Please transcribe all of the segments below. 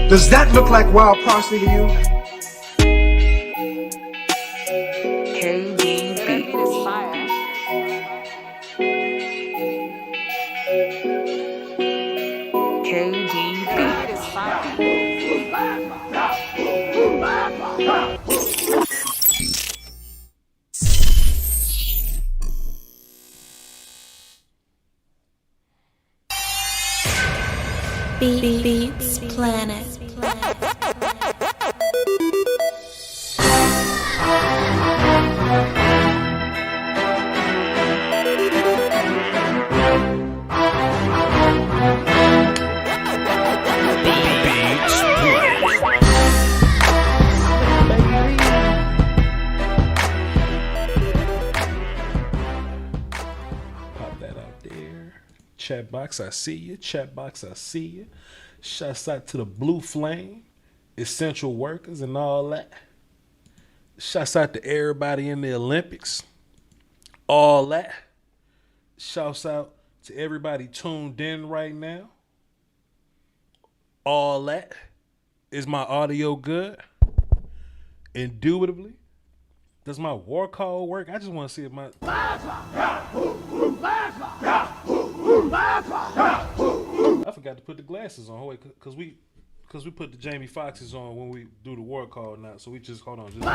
Does that look like wild parsley to you? Beats Planet. Chat box, I see you. Chat box, I see you. Shouts out to the Blue Flame, essential workers, and all that. Shouts out to everybody in the Olympics, all that. Shouts out to everybody tuned in right now, all that. Is my audio good? Indubitably. Does my war call work? I just want to see if my... I forgot to put the glasses on. Wait, because we put the Jamie Foxxes on when we do the war call now. So we just, hold on. Just... All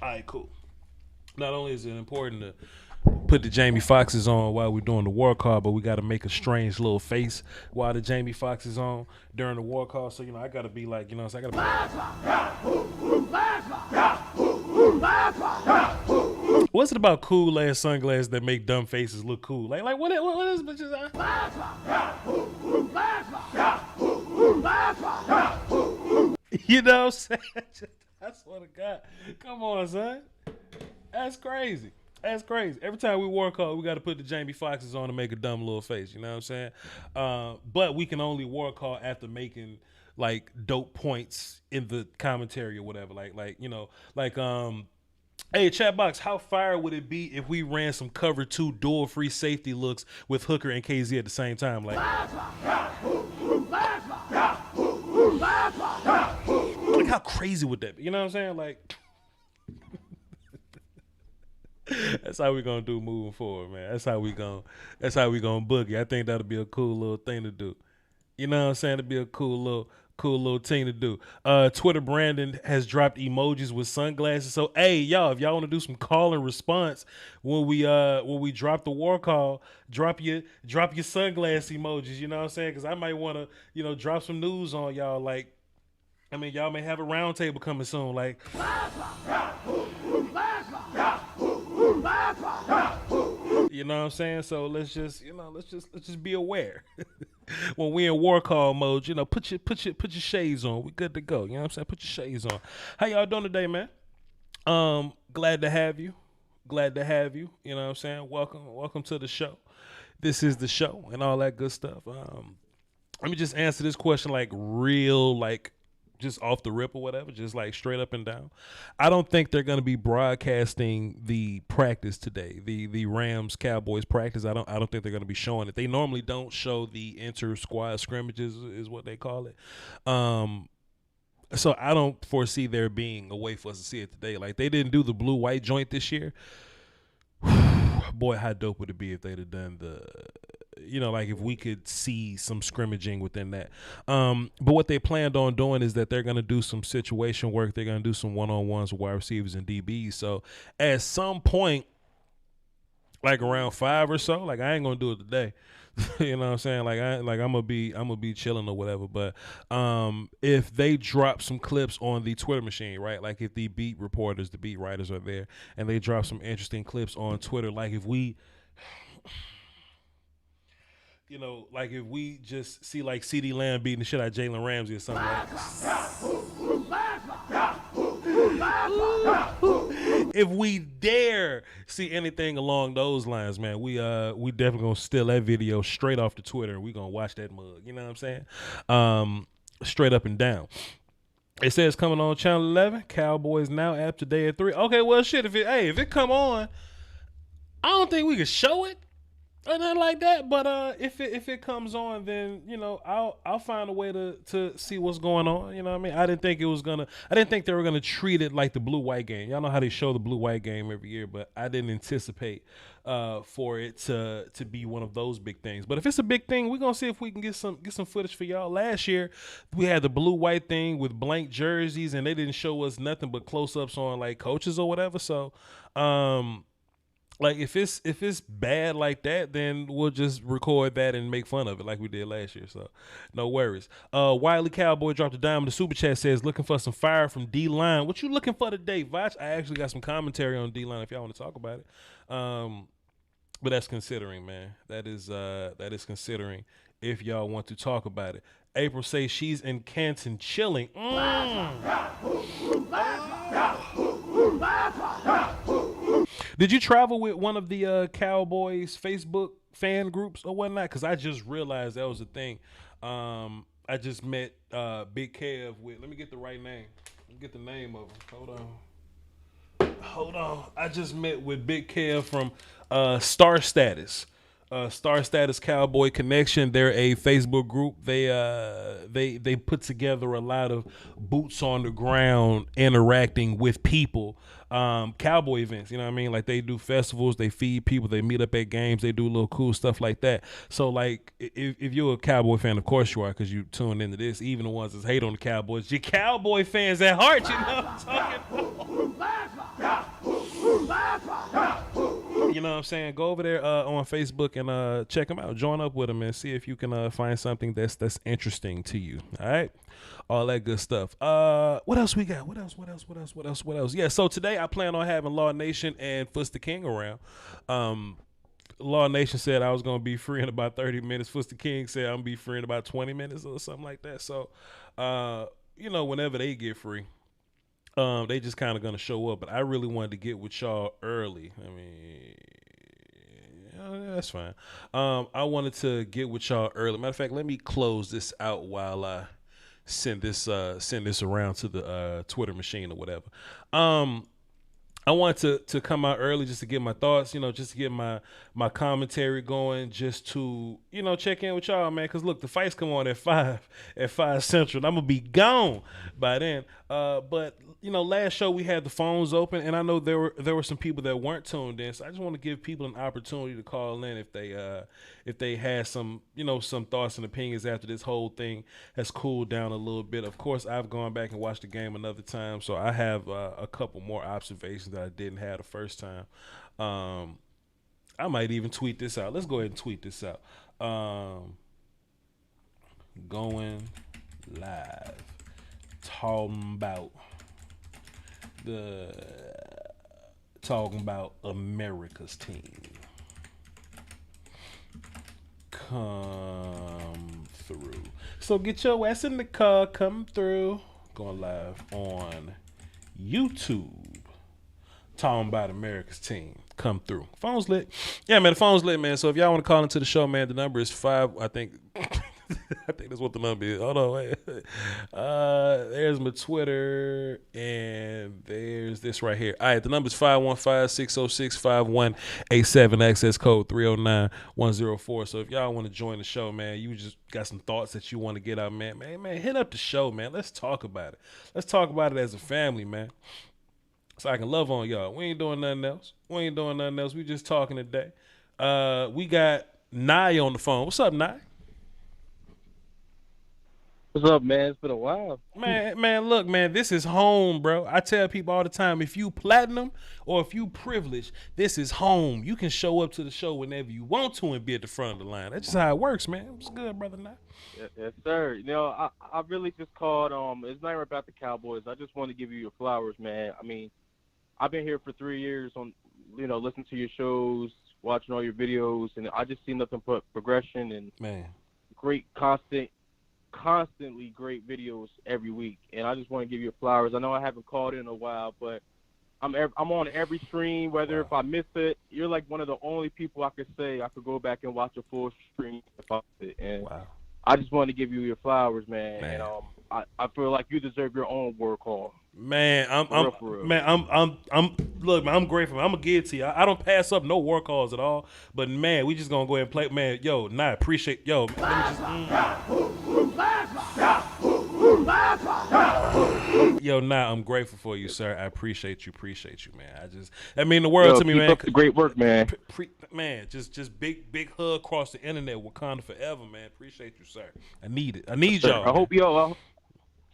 right, cool. Not only is it important to put the Jamie Foxxes on while we're doing the war call, but we got to make a strange little face while the Jamie Foxx is on during the war call. So, I got to be like, so I got to... What's it about cool ass sunglasses that make dumb faces look cool? Like what is bitches? You know what I'm saying? swear to God. Come on, son. That's crazy. That's crazy. Every time we war call, we got to put the Jamie Foxxes on to make a dumb little face. You know what I'm saying? But we can only war call after making like dope points in the commentary or whatever. Hey, chat box, how fire would it be if we ran some cover 2 dual free safety looks with Hooker and KZ at the same time? Like how crazy would that be? You know what I'm saying? Like, that's how we gonna do moving forward, man. That's how we gonna boogie. I think that'll be a cool little thing to do. You know what I'm saying? It'd be a cool little thing to do. Twitter Brandon has dropped emojis with sunglasses. So hey, y'all, if y'all want to do some call and response when we drop the war call, drop your sunglass emojis. You know what I'm saying? Because I might want to drop some news on y'all. Like, I mean, y'all may have a round table coming soon. Like, you know what I'm saying? So let's just be aware. When we in war call mode, put your shades on. We good to go. You know what I'm saying? Put your shades on. How y'all doing today, man? Glad to have you. You know what I'm saying? Welcome to the show. This is the show and all that good stuff. Let me just answer this question like real, like just off the rip or whatever, just like straight up and down. I don't think they're going to be broadcasting the practice today, the Rams Cowboys practice. I don't think they're going to be showing it. They normally don't show the inter squad scrimmages, is what they call it. So I don't foresee there being a way for us to see it today. Like, they didn't do the blue white joint this year. Boy, how dope would it be if they'd have done the, like if we could see some scrimmaging within that. But what they planned on doing is that they're going to do some situation work. They're going to do some one-on-ones with wide receivers and DBs. So at some point, like around 5 or so, like I ain't going to do it today. You know what I'm saying? Like I'm gonna be chilling or whatever. But if they drop some clips on the Twitter machine, right? Like if the beat reporters, the beat writers are there and they drop some interesting clips on Twitter, like if we like if we just see like CeeDee Lamb beating the shit out of Jalen Ramsey or something like if we dare see anything along those lines, man, we definitely gonna steal that video straight off the Twitter and we gonna watch that mug. You know what I'm saying? Straight up and down. It says coming on channel 11, Cowboys Now app today at 3. Okay, well shit, if it come on, I don't think we can show it or nothing like that, but if it comes on, then I'll find a way to see what's going on. You know what I mean? I didn't think they were gonna treat it like the blue white game. Y'all know how they show the blue white game every year, but I didn't anticipate for it to be one of those big things. But if it's a big thing, we're gonna see if we can get some footage for y'all. Last year we had the blue white thing with blank jerseys, and they didn't show us nothing but close ups on like coaches or whatever. So like if it's bad like that, then we'll just record that and make fun of it like we did last year. So no worries. Wiley Cowboy dropped a dime in the super chat, says looking for some fire from D-Line. What you looking for today, Voch? I actually got some commentary on D-Line if y'all want to talk about it. But that's considering, man. That is considering if y'all want to talk about it. April says she's in Canton chilling. Did you travel with one of the Cowboys Facebook fan groups or whatnot? Because I just realized that was a thing. I just met Big Kev with, let me get the right name. Let me get the name of him. Hold on. I just met with Big Kev from Star Status. Star Status Cowboy Connection. They're a Facebook group. They put together a lot of boots on the ground interacting with people. Cowboy events, you know what I mean? Like they do festivals, they feed people, they meet up at games, they do little cool stuff like that. So like if you're a Cowboy fan, of course you are, because you tuned into this, even the ones that hate on the Cowboys, you're Cowboy fans at heart, you know what I'm talking about? You know what I'm saying? Go over there on Facebook and check them out. Join up with them and see if you can find something that's interesting to you. All right? All that good stuff. What else we got? What else? Yeah, so today I plan on having Law Nation and Fuster King around. Law Nation said I was going to be free in about 30 minutes. Fuster King said I'm going to be free in about 20 minutes or something like that. So, whenever they get free, They just kind of gonna show up, but I really wanted to get with y'all early. I mean, yeah, that's fine. I wanted to get with y'all early. Matter of fact, let me close this out while I send this around to the Twitter machine or whatever. I want to come out early just to get my thoughts, just to get my commentary going, just to, check in with y'all, man. Because, look, the fights come on at 5 Central. And I'm going to be gone by then. But, last show we had the phones open, and I know there were some people that weren't tuned in. So I just want to give people an opportunity to call in if they had some, some thoughts and opinions after this whole thing has cooled down a little bit. Of course, I've gone back and watched the game another time, so I have a couple more observations that I didn't have the first time. I might even tweet this out. Let's go ahead and tweet this out. Going live, talking about America's team. Come through. So get your ass in the car, come through. Going live on YouTube. Talking about America's team. Come through. Phone's lit. Yeah, man, the phone's lit, man. So if y'all want to call into the show, man, the number is 5, I think. I think that's what the number is. Hold on, wait. There's my Twitter, and there's this right here. All right, the number is 515-606-5187. Access code 309104. So if y'all want to join the show, man, you just got some thoughts that you want to get out, man, hit up the show, man. Let's talk about it. Let's talk about it as a family, man. So I can love on y'all. We ain't doing nothing else. We just talking today. We got Nye on the phone. What's up, Nye? What's up, man? It's been a while. Man, look, man, this is home, bro. I tell people all the time, if you platinum or if you privileged, this is home. You can show up to the show whenever you want to and be at the front of the line. That's just how it works, man. What's good, brother? Nye? Yes, sir. I really just called. It's not even about the Cowboys. I just want to give you your flowers, man. I mean, I've been here for 3 years on, listening to your shows, watching all your videos, and I just see nothing but progression and great, constantly great videos every week. And I just want to give you flowers. I know I haven't called in a while, but I'm on every stream. Whether if I miss it, you're like one of the only people I could say I could go back and watch a full stream if I miss it. And I just want to give you your flowers, man. And I feel like you deserve your own word call. Man, I'm grateful. I'm gonna give it to you. I don't pass up no work calls at all. But man, we just gonna go ahead and play. Man, yo, Nah, appreciate yo. Let me just. Yo, Nah, I'm grateful for you, sir. I appreciate you, man. That mean the world to me, man. Keep up the great work, man. Man, just big hug across the internet. Wakanda forever, man. Appreciate you, sir. I need it. I need y'all. I hope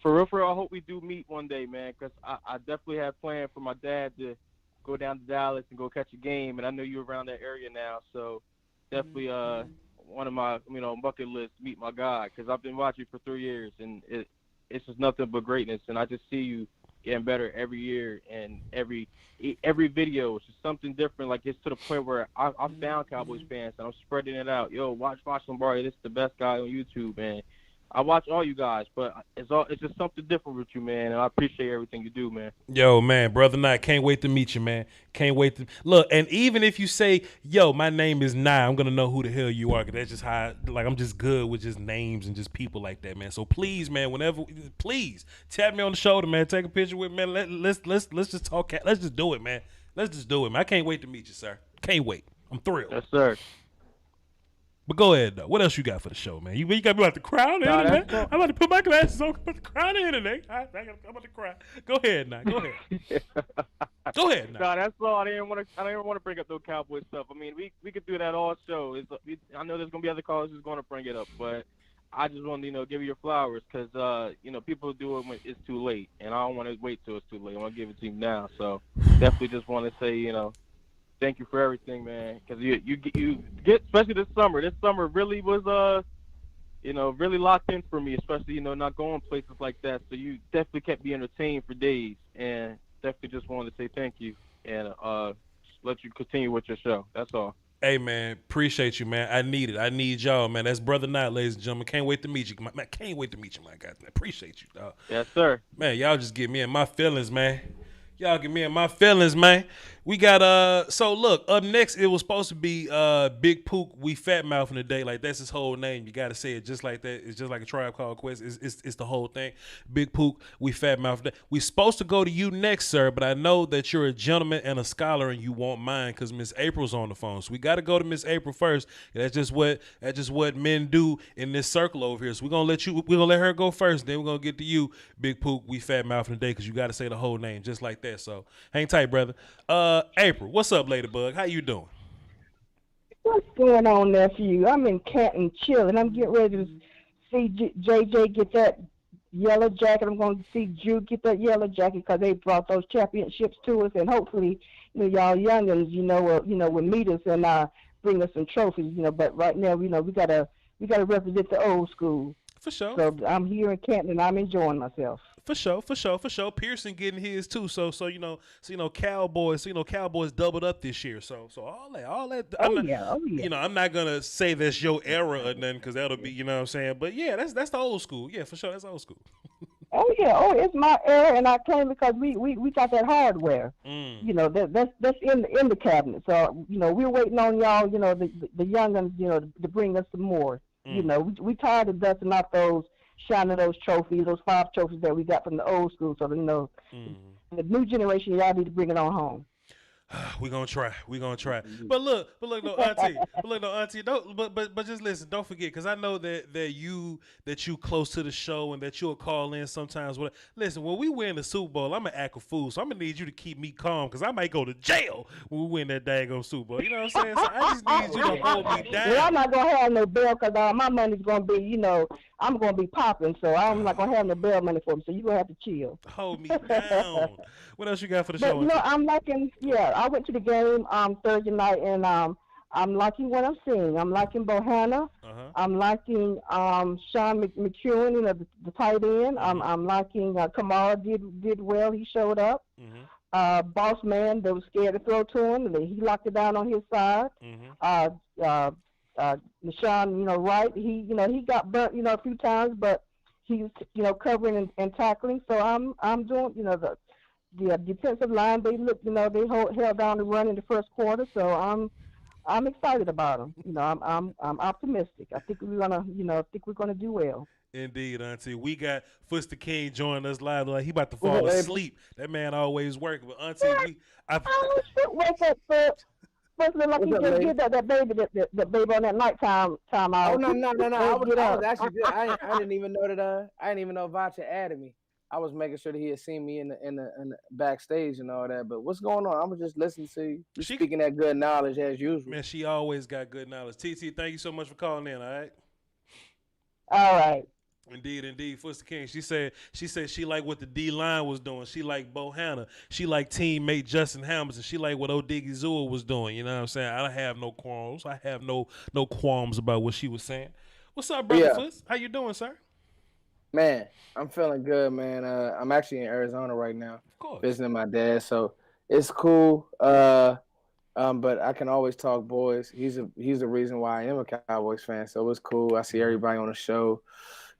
for real, I hope we do meet one day, man, because I definitely have planned for my dad to go down to Dallas and go catch a game, and I know you're around that area now, so definitely one of my bucket list, meet my guy, because I've been watching for 3 years, and it's just nothing but greatness, and I just see you getting better every year, and every video it's just something different. Like, it's to the point where I found Cowboys fans, and I'm spreading it out. Yo, watch Lombardi. This is the best guy on YouTube, man. I watch all you guys, but it's just something different with you, man, and I appreciate everything you do, man. Yo, man, brother Nye, can't wait to meet you, man. Can't wait to look. And even if you say, yo, my name is Nye, I'm gonna know who the hell you are, because that's just how I'm just good with just names and just people like that, man. So please, man, please tap me on the shoulder, man. Take a picture with me, man. Let's just talk. Let's just do it, man. Let's just do it, man. I can't wait to meet you, sir. Can't wait. I'm thrilled. Yes, sir. But go ahead, though. What else you got for the show, man? You got me about to cry on the internet. I'm about to put my glasses on. I'm about to cry on the internet. I'm about to cry. Go ahead, now. Go ahead. Go ahead, now. No, that's all. I didn't want to bring up no Cowboy stuff. I mean, we could do that all show. I know there's gonna be other callers who's gonna bring it up, but I just want to give you your flowers, because people do it when it's too late, and I don't want to wait till it's too late. I want to give it to you now. So definitely just want to say thank you for everything, man. Because you get, especially this summer. This summer really was really locked in for me, especially not going places like that. So you definitely kept me entertained for days, and definitely just wanted to say thank you and let you continue with your show. That's all. Hey, man, appreciate you, man. I need it. I need y'all, man. That's Brother Knight, ladies and gentlemen. Can't wait to meet you. Man, can't wait to meet you, my guy. Appreciate you, dog. Yes, sir. Man, y'all just get me in my feelings, man. Y'all get me in my feelings, man. We got so look, up next it was supposed to be Big Pook, we fat mouthing today. Like that's his whole name. You gotta say it just like that. It's just like a Tribe Called Quest. It's the whole thing. Big Pook, we fat mouthing. We supposed to go to you next, sir, but I know that you're a gentleman and a scholar and you won't mind because Miss April's on the phone. So we gotta go to Miss April first. That's just what men do in this circle over here. So we're gonna let her go first, then we're gonna get to you, Big Pook, we fat mouthing today, because you gotta say the whole name just like that. So hang tight, brother. April, what's up, Ladybug? How you doing? What's going on, nephew? I'm in Canton chilling. I'm getting ready to see JJ get that yellow jacket. I'm going to see Drew get that yellow jacket because they brought those championships to us, and hopefully, y'all youngins, will meet us and bring us some trophies. But right now, we gotta represent the old school. For sure. So I'm here in Canton and I'm enjoying myself. For sure. Pearson getting his too. So Cowboys, Cowboys doubled up this year. So all that. I'm not gonna say that's your era or nothing because that'll be, you know what I'm saying. But yeah, that's the old school. Yeah, for sure, that's old school. It's my era, and I claim because we got that hardware. That's in the cabinet. So we're waiting on y'all. The youngins, to bring us some more. We tired of dusting off shining those trophies, those 5 trophies that we got from the old school. So, the new generation, y'all need to bring it on home. We're gonna try. But look, no, auntie. But just listen. Don't forget, because I know that you close to the show and that you'll call in sometimes. Listen, when we win the Super Bowl, I'm gonna act a fool, so I'm gonna need you to keep me calm because I might go to jail when we win that daggone Super Bowl. You know what I'm saying? So I just need you to hold me down. Well, I'm not gonna have no bail because my money's gonna be, I'm gonna be popping, so I'm not gonna have no bail money for me. So you're gonna have to chill. Hold me down. What else you got for the show? I'm liking. I went to the game Thursday night, and I'm liking what I'm seeing. I'm liking Bohanna. I'm liking Sean McEwen, the tight end. I'm liking Kamara did well. He showed up. Boss man, they were scared to throw to him. He locked it down on his side. Nashawn, Wright, he got burnt, a few times, but he's, covering and tackling. So I'm doing, the defensive line, they look, they held down the run in the first quarter. So I'm excited about them. I'm optimistic. I think we're gonna do well. Indeed, auntie. We got Foster King joining us live. Like he about to fall asleep. That man always working. But auntie, wake up, Fitz. Supposed to look like he just get that baby on that nighttime out. Oh no! I was actually good. I didn't even know that. I didn't even know Voch had added me. I was making sure that he had seen me in the backstage and all that. But what's going on? I'm gonna just listen to you. You're speaking that good knowledge as usual. Man, she always got good knowledge. TT, thank you so much for calling in. All right. All right. Indeed. Foster King. She said she liked what the D line was doing. She liked Bohanna. She liked teammate Justin Hamilton. She liked what Odiggy Zua was doing. You know what I'm saying? I don't have no qualms. I have no qualms about what she was saying. What's up, brother Foot? How you doing, sir? Man, I'm feeling good, man. I'm actually in Arizona right now, visiting my dad. So it's cool. But I can always talk boys. He's the reason why I am a Cowboys fan. So it's cool. I see everybody on the show.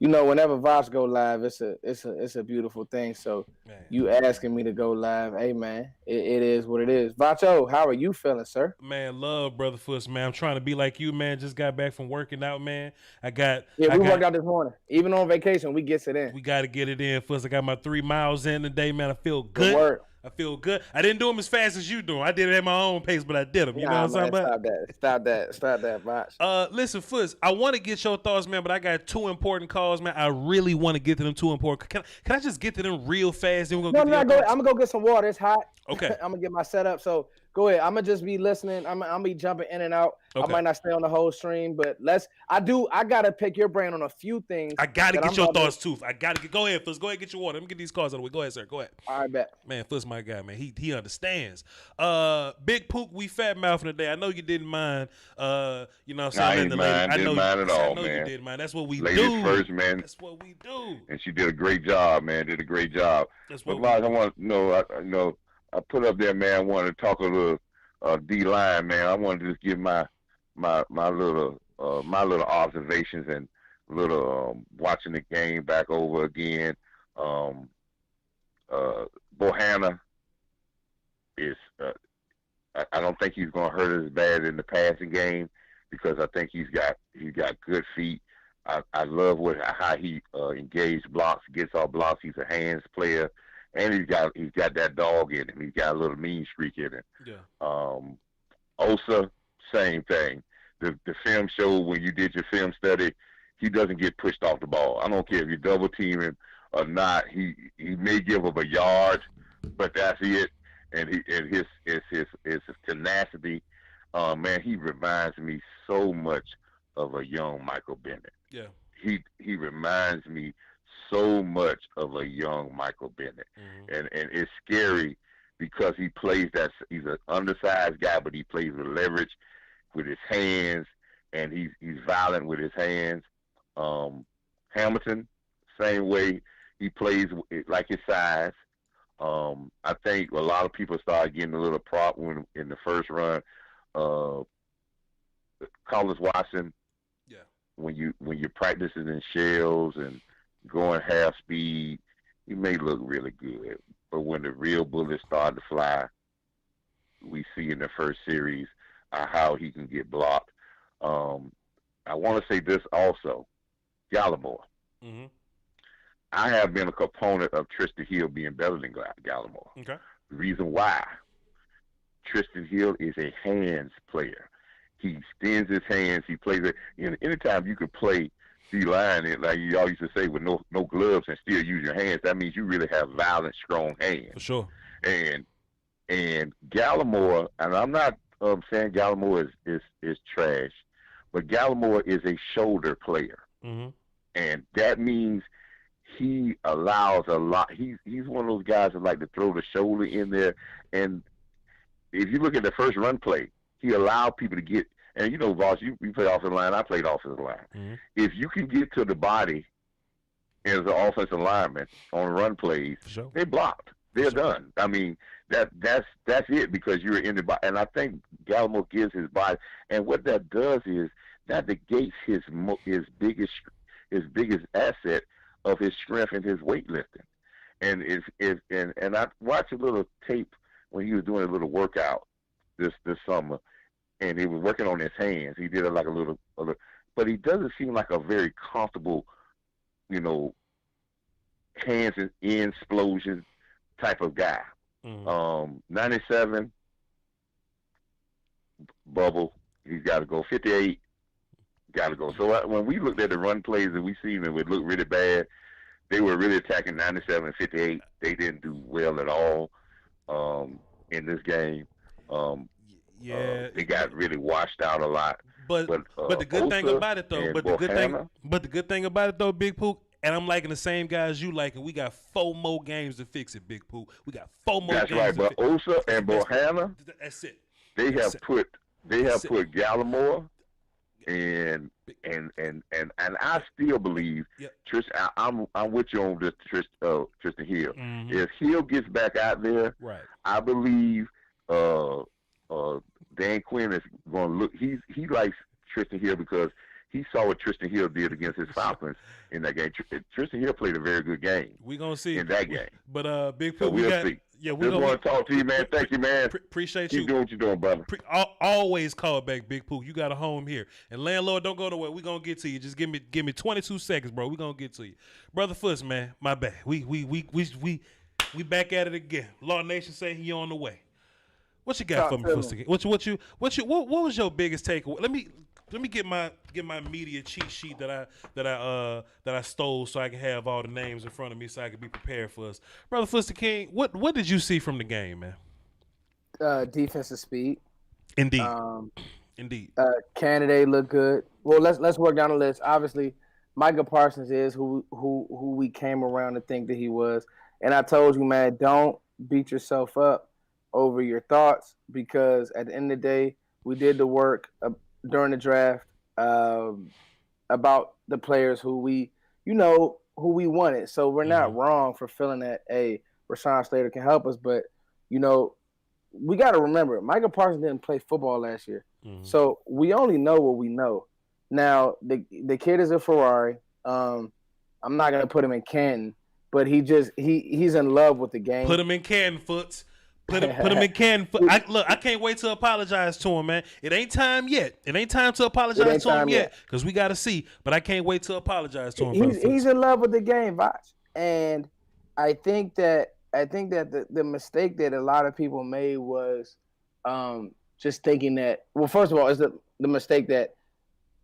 Whenever Voch go live, it's a beautiful thing. So you asking me to go live, hey man, it is what it is. Vacho, how are you feeling, sir? Man, love, brother Fuss, man. I'm trying to be like you, man. Just got back from working out, man. We worked out this morning. Even on vacation, we gets it in. We got to get it in, Fuss. I got my 3 miles in today, man. I feel good. Good work. I feel good. I didn't do them as fast as you do. I did it at my own pace, but I did them. You know what I'm talking about? Stop that, Voch. Listen, Fuzz, I want to get your thoughts, man, but I got 2 important calls, man. I really want to get to them 2 important. Can I just get to them real fast? Then we're gonna go. I'm gonna go get some water. It's hot. Okay. I'm gonna get my setup. So go ahead. I'm gonna just be listening. I'm gonna be jumping in and out. Okay. I might not stay on the whole stream, but I gotta pick your brain on a few things. I gotta get your thoughts too. Go ahead, Fuzz. Go ahead, get your water. Let me get these calls out of the way. Go ahead, sir. Go ahead. All right, bet. Man, Fuzz, my guy, man. He understands. Big Pook, we fat mouthing today. I know you didn't mind. You know what I'm saying? I didn't mind at all, man. You didn't mind. That's what we do. Ladies first, man. That's what we do. And she did a great job, man. That's what I want to know. I put up there, man. I wanted to talk a little D line, man. I wanted to just give my my little observations and little watching the game back over again. Bohanna is I don't think he's going to hurt us as bad in the passing game because I think he's got good feet. I love how he engaged blocks, gets off blocks. He's a hands player, and he's got that dog in him. He's got a little mean streak in him. Yeah. Osa, same thing. The film showed when you did your film study, he doesn't get pushed off the ball. I don't care if you double team him or not. He may give up a yard, but that's it. And his tenacity, man, he reminds me so much of a young Michael Bennett. Yeah. He reminds me so much of a young Michael Bennett. Mm-hmm. And it's scary because he plays he's an undersized guy, but he plays with leverage with his hands, and he's violent with his hands. Hamilton, same way, he plays like his size. I think a lot of people started getting a little prop when in the first run. Carlos Watson, yeah. When you're practicing in shells and going half speed, he may look really good. But when the real bullets start to fly, we see in the first series how he can get blocked. I want to say this also, Gallimore. Mm-hmm. I have been a component of Tristan Hill being better than Gallimore. Okay. The reason why, Tristan Hill is a hands player. He extends his hands. He plays it. Anytime you can play D-line, like you all used to say, with no gloves and still use your hands, that means you really have violent, strong hands. For sure. And Gallimore, and I'm not saying Gallimore is trash, but Gallimore is a shoulder player. Mm-hmm. And that means he allows a lot. He's one of those guys that like to throw the shoulder in there. And if you look at the first run play, he allowed people to get. And you know, Voch, you play offensive line. I played offensive line. Mm-hmm. If you can get to the body as an offensive lineman on run plays, sure. They're blocked. They're done. I mean, that's it because you're in the body. And I think Gallimore gives his body. And what that does is that negates his biggest asset of his strength and his weightlifting. And and I watched a little tape when he was doing a little workout this summer, and he was working on his hands. He did it like a little, but he doesn't seem like a very comfortable, hands and explosion type of guy. Mm-hmm. 97 bubble, he's got to go. 58, got to go. So when we looked at the run plays and we seen them, it looked really bad. They were really attacking 97 and 58. They didn't do well at all in this game. They got really washed out a lot. But the good thing about it though, but the good thing about it though, Big Pook, and I'm liking the same guys you like, and we got 4 more games to fix it, Big Pook. We got 4 more games. That's right, but Osa and Bohanna, that's it. They have put Gallimore and I still believe Tristan. I'm with you on this Tristan Hill. Mm-hmm. If Hill gets back out there, right, I believe Dan Quinn is going to look. He likes Tristan Hill because he saw what Tristan Hill did against his Falcons in that game. Tristan Hill played a very good game. We're gonna see in that game. But Big Pook, we'll see. Yeah, we want to talk to you, man. Thank you, man. Appreciate you. Keep doing what you're doing, brother. Always call back, Big Pook. You got a home here. And landlord, don't go nowhere. We're gonna get to you. Just give me 22 seconds, bro. We're gonna get to you. Brother Foots, man. My bad. We back at it again. Law Nation say he on the way. What you got for me, Foots? What was your biggest takeaway? Let me get my media cheat sheet that I stole so I can have all the names in front of me so I can be prepared for us. Brother Fuster King, what did you see from the game, man? Defensive speed. Indeed. Indeed. Candidate looked good. Well, let's work down the list. Obviously, Micah Parsons is who we came around to think that he was. And I told you, man, don't beat yourself up over your thoughts because at the end of the day, we did the work during the draft about the players who we wanted. So we're not wrong for feeling that, hey, Rashawn Slater can help us. But, we got to remember, Micah Parsons didn't play football last year. So we only know what we know. Now the kid is a Ferrari. I'm not gonna put him in Canton, but he's in love with the game. Put him in Canton, Foots. Put him in Canton. I can't wait to apologize to him, man. It ain't time yet. It ain't time to apologize to him yet because we got to see. But I can't wait to apologize to him. He's in love with the game, Voch. And I think that the mistake that a lot of people made was just thinking that. Well, first of all, is the mistake that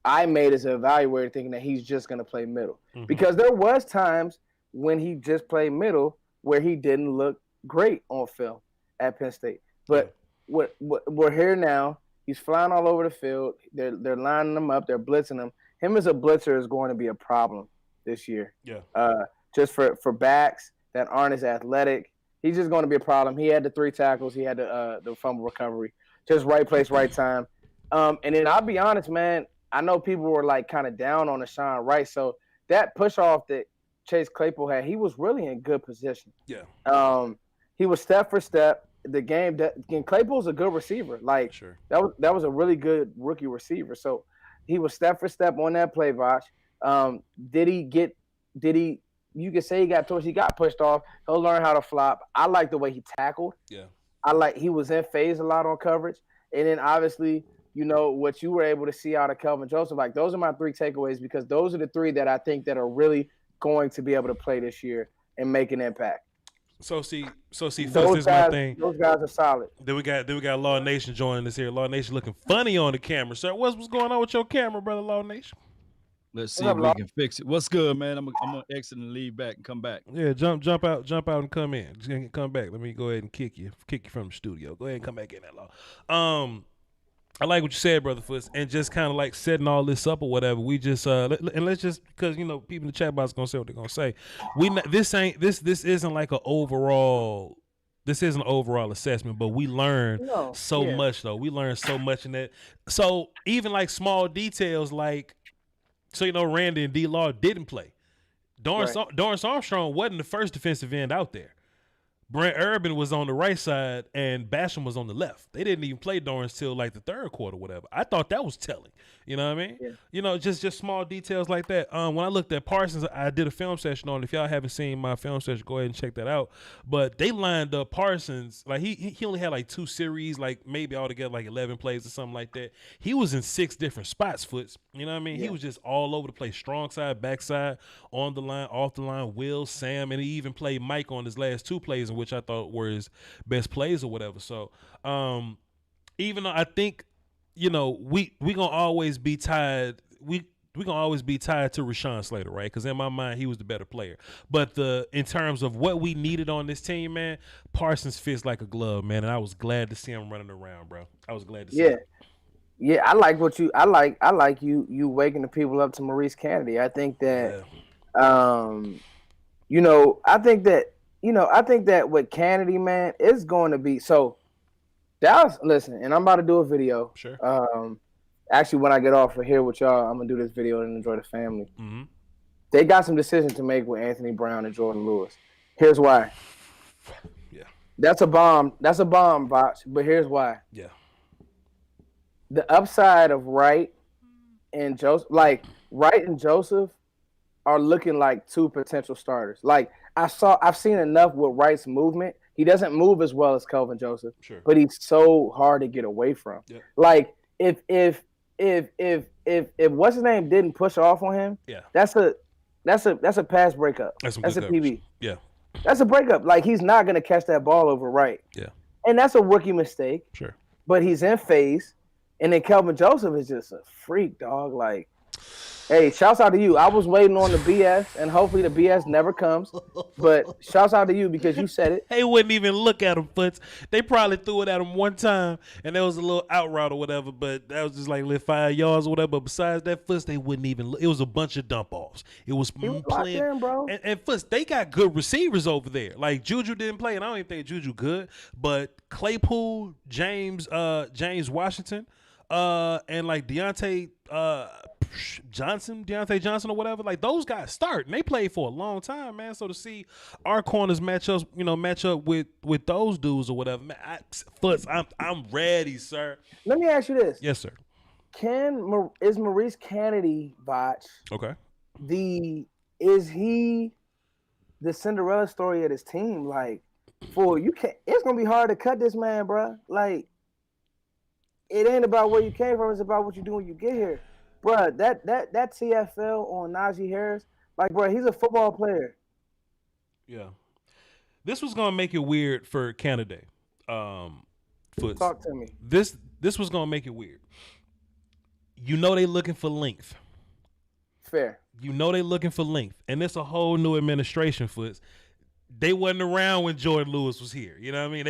I made as an evaluator, thinking that he's just going to play middle, because there was times when he just played middle where he didn't look great on film at Penn State. But what we're here now. He's flying all over the field. They're lining him up. They're blitzing him. Him as a blitzer is going to be a problem this year. Yeah. Just for backs that aren't as athletic, he's just going to be a problem. He had the 3 tackles. He had the fumble recovery. Just right place, right time. And then I'll be honest, man. I know people were like kind of down on Deshaun Wright. So that push off that Chase Claypool had, he was really in good position. Yeah. He was step for step. The game and Claypool's a good receiver. Like that was a really good rookie receiver. So he was step for step on that play, Voch. You could say he got torched. He got pushed off. He'll learn how to flop. I like the way he tackled. Yeah. He was in phase a lot on coverage. And then obviously, what you were able to see out of Kelvin Joseph. Like those are my 3 takeaways because those are the 3 that I think that are really going to be able to play this year and make an impact. So see, this is my thing. Those guys are solid. Then we got Law Nation joining us here. Law Nation looking funny on the camera, sir. What's going on with your camera, brother? Law Nation. Let's see if we can fix it. What's good, man? I'm gonna exit and leave back and come back. Yeah, jump out and come in. Just come back. Let me go ahead and kick you from the studio. Go ahead and come back in that Law. I like what you said, Brother Foots, and just kind of like setting all this up or whatever. We just let's just because people in the chat box gonna say what they're gonna say. This isn't like an overall. This isn't an overall assessment, but we learn so much though. We learn so much in that. So even like small details, like Randy and D-Law didn't play. Dorrance Armstrong wasn't the first defensive end out there. Brent Urban was on the right side and Basham was on the left. They didn't even play Dorrance till like the 3rd quarter, whatever. I thought that was telling. You know what I mean? Yeah. Just small details like that. When I looked at Parsons, I did a film session on it. If y'all haven't seen my film session, go ahead and check that out. But they lined up Parsons like he only had like 2 series, like maybe altogether like 11 plays or something like that. He was in 6 different spots, Foots. You know what I mean? Yeah. He was just all over the place, strong side, backside, on the line, off the line, Will, Sam, and he even played Mike on his last 2 plays, in which I thought were his best plays or whatever. So even though I think, we gonna always be tied. We gonna always be tied to Rashawn Slater, right? Because in my mind, he was the better player. But in terms of what we needed on this team, man, Parsons fits like a glove, man. And I was glad to see him running around, bro. I was glad to see him. Yeah, I like you waking the people up to Maurice Kennedy. I think that, I think that with Kennedy, man, it's going to be so. Dallas, listen, and I'm about to do a video. Sure. Actually, when I get off of here with y'all, I'm gonna do this video and enjoy the family. Mm-hmm. They got some decisions to make with Anthony Brown and Jordan Lewis. Here's why. Yeah. That's a bomb. That's a bomb, Voch. But here's why. Yeah. The upside of Wright and Joseph, are looking like 2 potential starters. Like I've seen enough with Wright's movement. He doesn't move as well as Kelvin Joseph, but he's so hard to get away from. Yeah. Like if what's his name didn't push off on him, that's a pass breakup. That's a PB. Yeah. That's a breakup. Like he's not gonna catch that ball over Wright. Yeah. And that's a rookie mistake. Sure. But he's in phase. And then Kelvin Joseph is just a freak, dog. Like, hey, shouts out to you. I was waiting on the BS, and hopefully the BS never comes. But shouts out to you because you said it. They wouldn't even look at him, Foots. They probably threw it at him one time, and there was a little out route or whatever, but that was just like 5 yards or whatever. But besides that, Foots, they wouldn't even look. It was a bunch of dump offs. It was playing. In, bro. And Foots, they got good receivers over there. Like, Juju didn't play, and I don't even think Juju good, but Claypool, James Washington, and like Deontay Deontay Johnson or whatever, like those guys start and they played for a long time, man. So to see our corners match up with those dudes or whatever, man, I'm ready, sir. Let me ask you this. Yes, sir. Is Maurice Kennedy, Voch? Okay. Is he the Cinderella story of this team? Like, it's gonna be hard to cut this man, bro. Like, it ain't about where you came from; it's about what you do when you get here, bro. That TFL on Najee Harris, like, bro, he's a football player. Yeah, this was gonna make it weird for Canada. Talk to me. This was gonna make it weird. You know they looking for length. Fair. You know they looking for length, and it's a whole new administration, Foots. They wasn't around when Jordan Lewis was here. You know what I mean?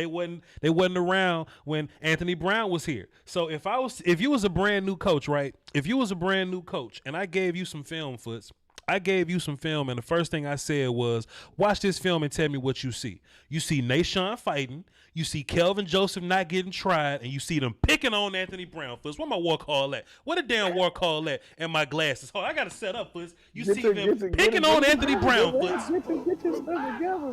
They wasn't around when Anthony Brown was here. So if you was a brand new coach, right? If you was a brand new coach and I gave you some film, Foots, I gave you some film, and the first thing I said was, watch this film and tell me what you see. You see Nashawn fighting, you see Kelvin Joseph not getting tried, and you see them picking on Anthony Brown. Foots, where my war call at? What a damn war call at? And my glasses. Oh, I got to set up, Foots. You see them picking on Anthony Brown, Foots. Get your stuff together,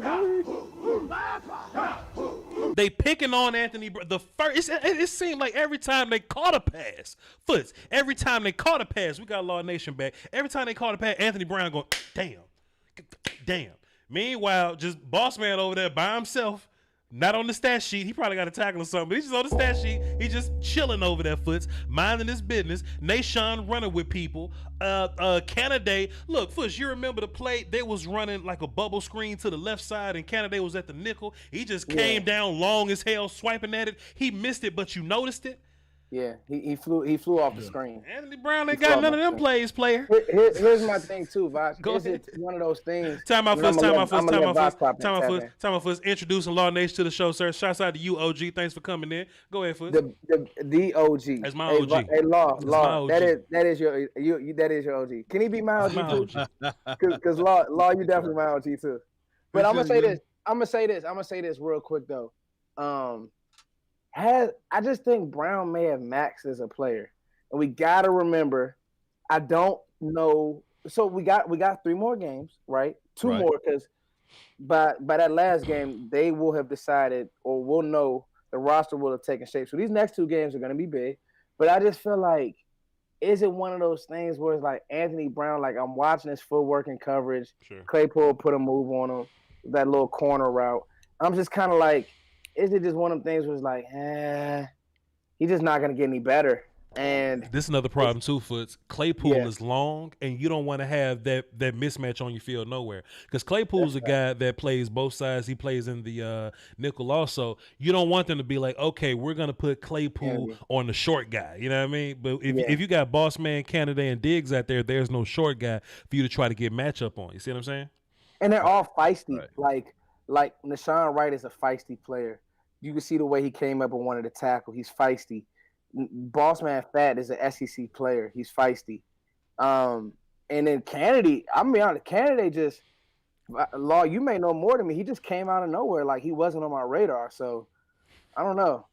bro. They picking on Anthony. It seemed like every time they caught a pass, Foots. Every time they caught a pass, we got Law Nation back. Every time they caught a pass, Anthony Brown going, damn. Meanwhile, just boss man over there by himself, not on the stat sheet. He probably got a tackle or something, but he's just on the stat sheet. He's just chilling over there, Foots, minding his business. Nashawn running with people. Canada, look, Foots, you remember the play? They was running like a bubble screen to the left side, and Canada was at the nickel. He just came down long as hell, swiping at it. He missed it, but you noticed it. Yeah, he flew off the screen. Anthony Brown ain't got none of them plays, player. Here's my thing too, Voch. Go ahead. It's one of those things. Time out first. Introducing Law Nation to the show, sir. Shouts out to you, OG. Thanks for coming in. Go ahead, Foots. The OG. That's my OG. Hey, Law. That is your OG. Can he be my OG too? Because Law, you definitely my OG too. But I'm gonna say this real quick though. I just think Brown may have maxed as a player, and we gotta remember. I don't know. So we got 3 more games, right? 2 more, because by that last game they will have decided, or we'll know the roster will have taken shape. So these next 2 games are gonna be big. But I just feel like, is it one of those things where it's like Anthony Brown? Like, I'm watching his footwork and coverage. Sure. Claypool put a move on him, that little corner route. I'm just kind of like, is it just one of them things where it's like, he's just not going to get any better? And this is another problem too, Foots. Claypool is long, and you don't want to have that mismatch on your field nowhere. Because Claypool's a guy that plays both sides. He plays in the nickel also. You don't want them to be like, okay, we're going to put Claypool on the short guy. You know what I mean? But if you got boss man, Canada, and Diggs out there, there's no short guy for you to try to get matchup on. You see what I'm saying? And they're all feisty. Right. Like Nashawn Wright is a feisty player. You can see the way he came up and wanted to tackle. He's feisty. Bossman Fat is an SEC player. He's feisty. And then Kennedy, I'm be honest, Kennedy just, Law, you may know more than me. He just came out of nowhere. Like, he wasn't on my radar. So I don't know.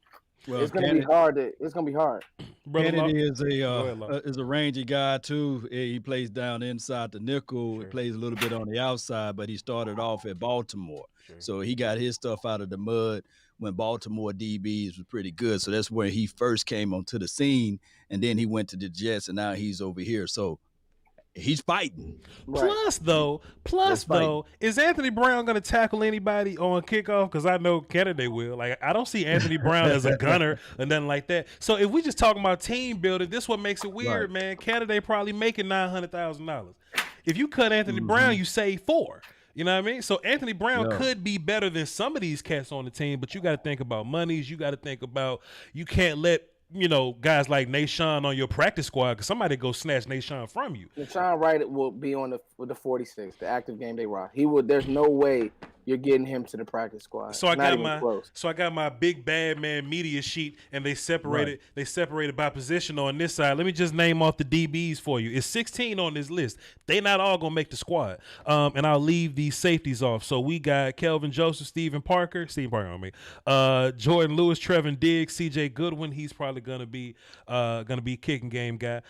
Well, it's gonna be hard. It's gonna be hard. Kennedy is a rangy guy too. He plays down inside the nickel. Sure. He plays a little bit on the outside, but he started off at Baltimore, so he got his stuff out of the mud when Baltimore DBs was pretty good. So that's where he first came onto the scene, and then he went to the Jets, and now he's over here. So he's fighting. Right. Plus though, is Anthony Brown going to tackle anybody on kickoff? Because I know Kennedy will. Like, I don't see Anthony Brown as a gunner or nothing like that. So if we just talking about team building, this what makes it weird, man. Kennedy probably making $900,000. If you cut Anthony Brown, you save $4. You know what I mean? So Anthony Brown could be better than some of these cats on the team, but you got to think about monies. You got to think about, you can't let, guys like Nashawn on your practice squad, because somebody go snatch Nashawn from you. Nashawn Wright will be on the 46, the active game day roster. He would. There's no way you're getting him to the practice squad. So I got my big bad man media sheet, and they separated by position on this side. Let me just name off the DBs for you. It's 16 on this list. They not all gonna make the squad. And I'll leave these safeties off. So we got Kelvin Joseph, Stephen Parker on me. Jordan Lewis, Trevin Diggs, CJ Goodwin. He's probably gonna be kicking game guy.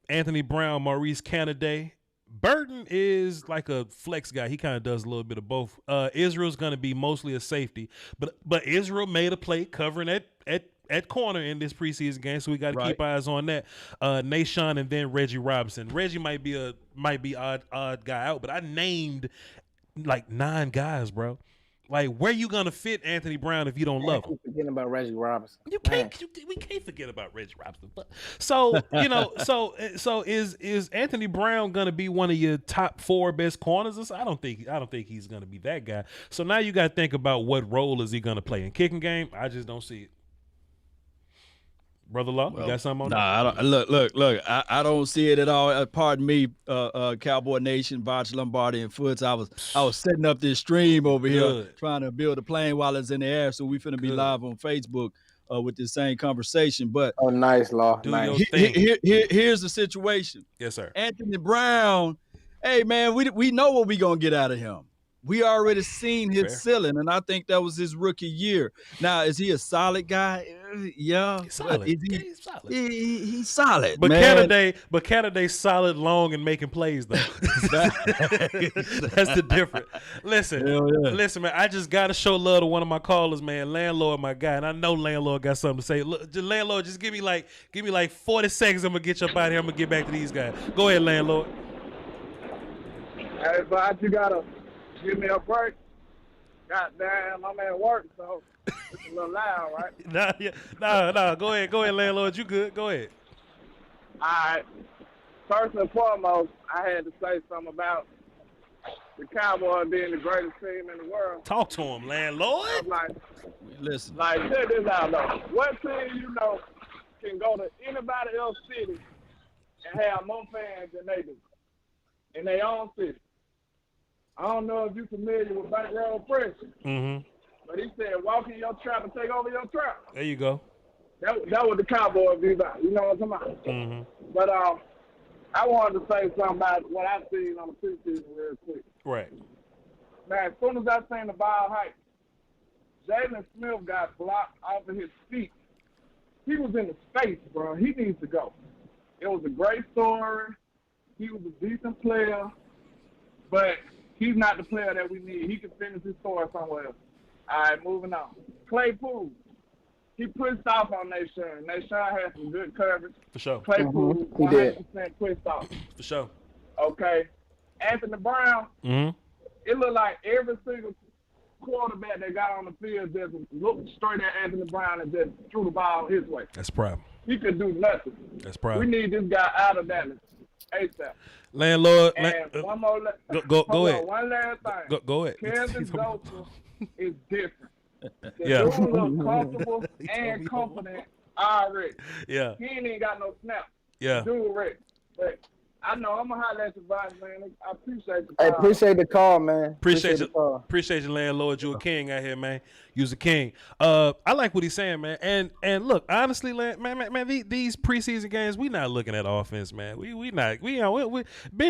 Anthony Brown, Maurice Canady. Burton is like a flex guy. He kind of does a little bit of both. Israel's going to be mostly a safety, but Israel made a play covering at corner in this preseason game, so we got to keep eyes on that. Nashon and then Reggie Robinson. Reggie might be odd guy out, but I named like 9 guys, bro. Like, where you gonna fit Anthony Brown if you don't love him? Forgetting about Reggie Robinson. We can't forget about Reggie Robinson. But, so so is Anthony Brown gonna be one of your top 4 best corners? I don't think he's gonna be that guy. So now you got to think about what role is he gonna play in kicking game. I just don't see it. Brother Law, you got something on that? I don't, look. I don't see it at all. Pardon me, Cowboy Nation, Voch, Lombardi, and Foots. I was setting up this stream over here, trying to build a plane while it's in the air. So we finna be live on Facebook with this same conversation. But nice, Law. Nice. Here's the situation. Yes, sir. Anthony Brown. Hey, man, we know what we gonna get out of him. We already seen his ceiling, and I think that was his rookie year. Now, is he a solid guy? Yeah, he's solid. He's solid. He's solid, but man. Canada's solid, long, and making plays though. That's the difference. Listen, man. I just gotta show love to one of my callers, man. Landlord, my guy, and I know Landlord got something to say. Look, Landlord, just give me like 40 seconds. I'm gonna get you up out of here. I'm gonna get back to these guys. Go ahead, Landlord. Hey, but you gotta give me a break. Goddamn, I'm at work, so it's a little loud, right? Nah. Go ahead, Landlord. You good? Go ahead. All right. First and foremost, I had to say something about the Cowboys being the greatest team in the world. Talk to him, Landlord. Listen. Like, check this out, though. What team you know can go to anybody else's city and have more fans than they do in their own city? I don't know if you're familiar with Bankroll Press, but he said, walk in your trap and take over your trap. There you go. That was the Cowboys be about. You know what I'm talking about? But I wanted to say something about what I seen on the preseason real quick. Right. Man, as soon as I seen the ball hike, Jalen Smith got blocked off of his feet. He was in the space, bro. He needs to go. It was a great story. He was a decent player, but he's not the player that we need. He can finish his story somewhere else. All right, moving on. Claypool. He pushed off on Nashon. Nashon had some good coverage. For sure. Claypool, 100% pushed off. For sure. Okay. Anthony Brown, it looked like every single quarterback that got on the field just looked straight at Anthony Brown and just threw the ball his way. That's a problem. He could do nothing. That's a problem. We need this guy out of Dallas ASAP. Landlord, one more. Go ahead. One last thing. Go ahead. Kevin Joseph is different. Yeah. Dude look comfortable and confident already. Yeah. He ain't even got no snap. Yeah. Dude ready. But I know I'm gonna holler at you, man. I appreciate the call. I appreciate the call, man. Appreciate you, Landlord. You a king out here, man. You's a king. I like what he's saying, man. And look, honestly, man, these preseason games, we not looking at offense, man. We Ben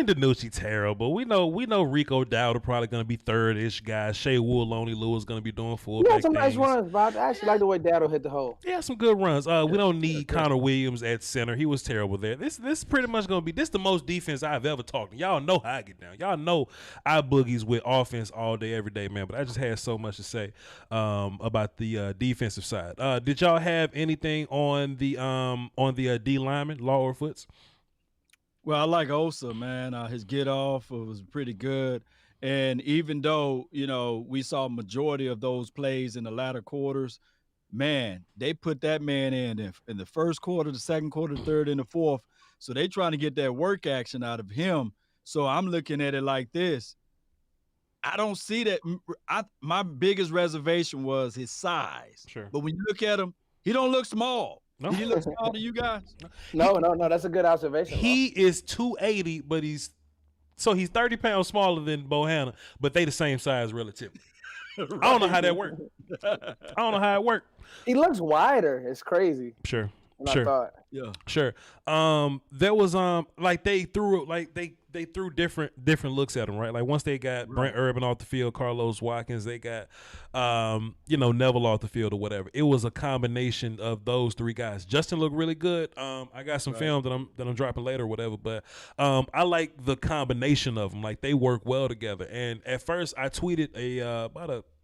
DiNucci terrible. We know Rico Dowd probably gonna be third-ish guy. Shea Wool-Loney Lewis gonna be doing fullback. He had some nice runs, Bob. I actually like the way Dowd hit the hole. Yeah, some good runs. We don't need Connor Williams at center. He was terrible there. This pretty much gonna be the most defense I've ever talked. Y'all know how I get down. Y'all know I boogies with offense all day, every day, man. But I just had so much to say about the defensive side. Did y'all have anything on the D lineman, Law or Foots? Well, I like Osa, man. His get off was pretty good. And even though, we saw majority of those plays in the latter quarters, man, they put that man in the first quarter, the second quarter, third, and the fourth. So they trying to get that work action out of him. So I'm looking at it like this. I don't see that. My biggest reservation was his size. Sure. But when you look at him, he don't look small. No. He looks small to you guys? No. That's a good observation. He is 280, but he's 30 pounds smaller than Bohanna, but they the same size relatively. Right. I don't know how that worked. I don't know how it worked. He looks wider. It's crazy. Sure. I thought. Yeah. Sure. There was they they threw different looks at him, right? Like once they got Brent Urban off the field, Carlos Watkins, they got Neville off the field or whatever. It was a combination of those three guys. Justin looked really good. I got some film that I'm dropping later or whatever, but I like the combination of them. Like they work well together. And at first I tweeted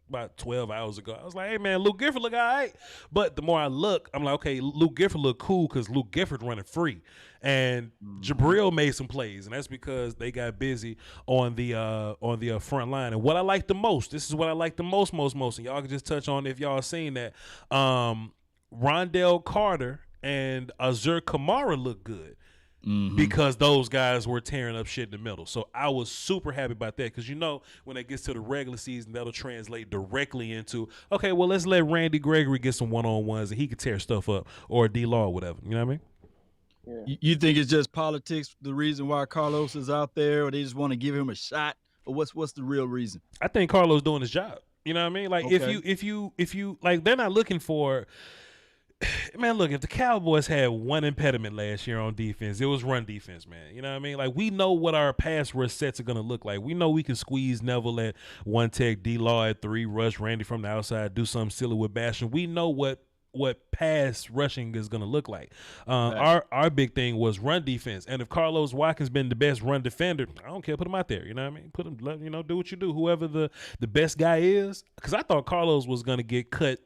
about 12 hours ago. I was like, hey, man, Luke Gifford look all right. But the more I look, I'm like, okay, Luke Gifford look cool because Luke Gifford running free. And Jabril made some plays, and that's because they got busy on the front line. And what I like the most, this is what I like the most, and y'all can just touch on if y'all seen that. Rondell Carter and Azur Kamara look good. Because those guys were tearing up shit in the middle. So I was super happy about that because, when it gets to the regular season, that'll translate directly into, okay, well, let's let Randy Gregory get some one-on-ones and he could tear stuff up, or D-Law or whatever. You know what I mean? Yeah. You think it's just politics, the reason why Carlos is out there, or they just want to give him a shot? Or what's the real reason? I think Carlos doing his job. You know what I mean? Like, okay. if you like, they're not looking for – man, look, if the Cowboys had one impediment last year on defense, it was run defense, man. You know what I mean? Like, we know what our pass rush sets are going to look like. We know we can squeeze Neville at 1 tech, D-Law at 3, rush Randy from the outside, do something silly with Bastion. We know what pass rushing is going to look like. Our big thing was run defense. And if Carlos Watkins been the best run defender, I don't care, put him out there. You know what I mean? Put him, do what you do. Whoever the best guy is. Because I thought Carlos was going to get cut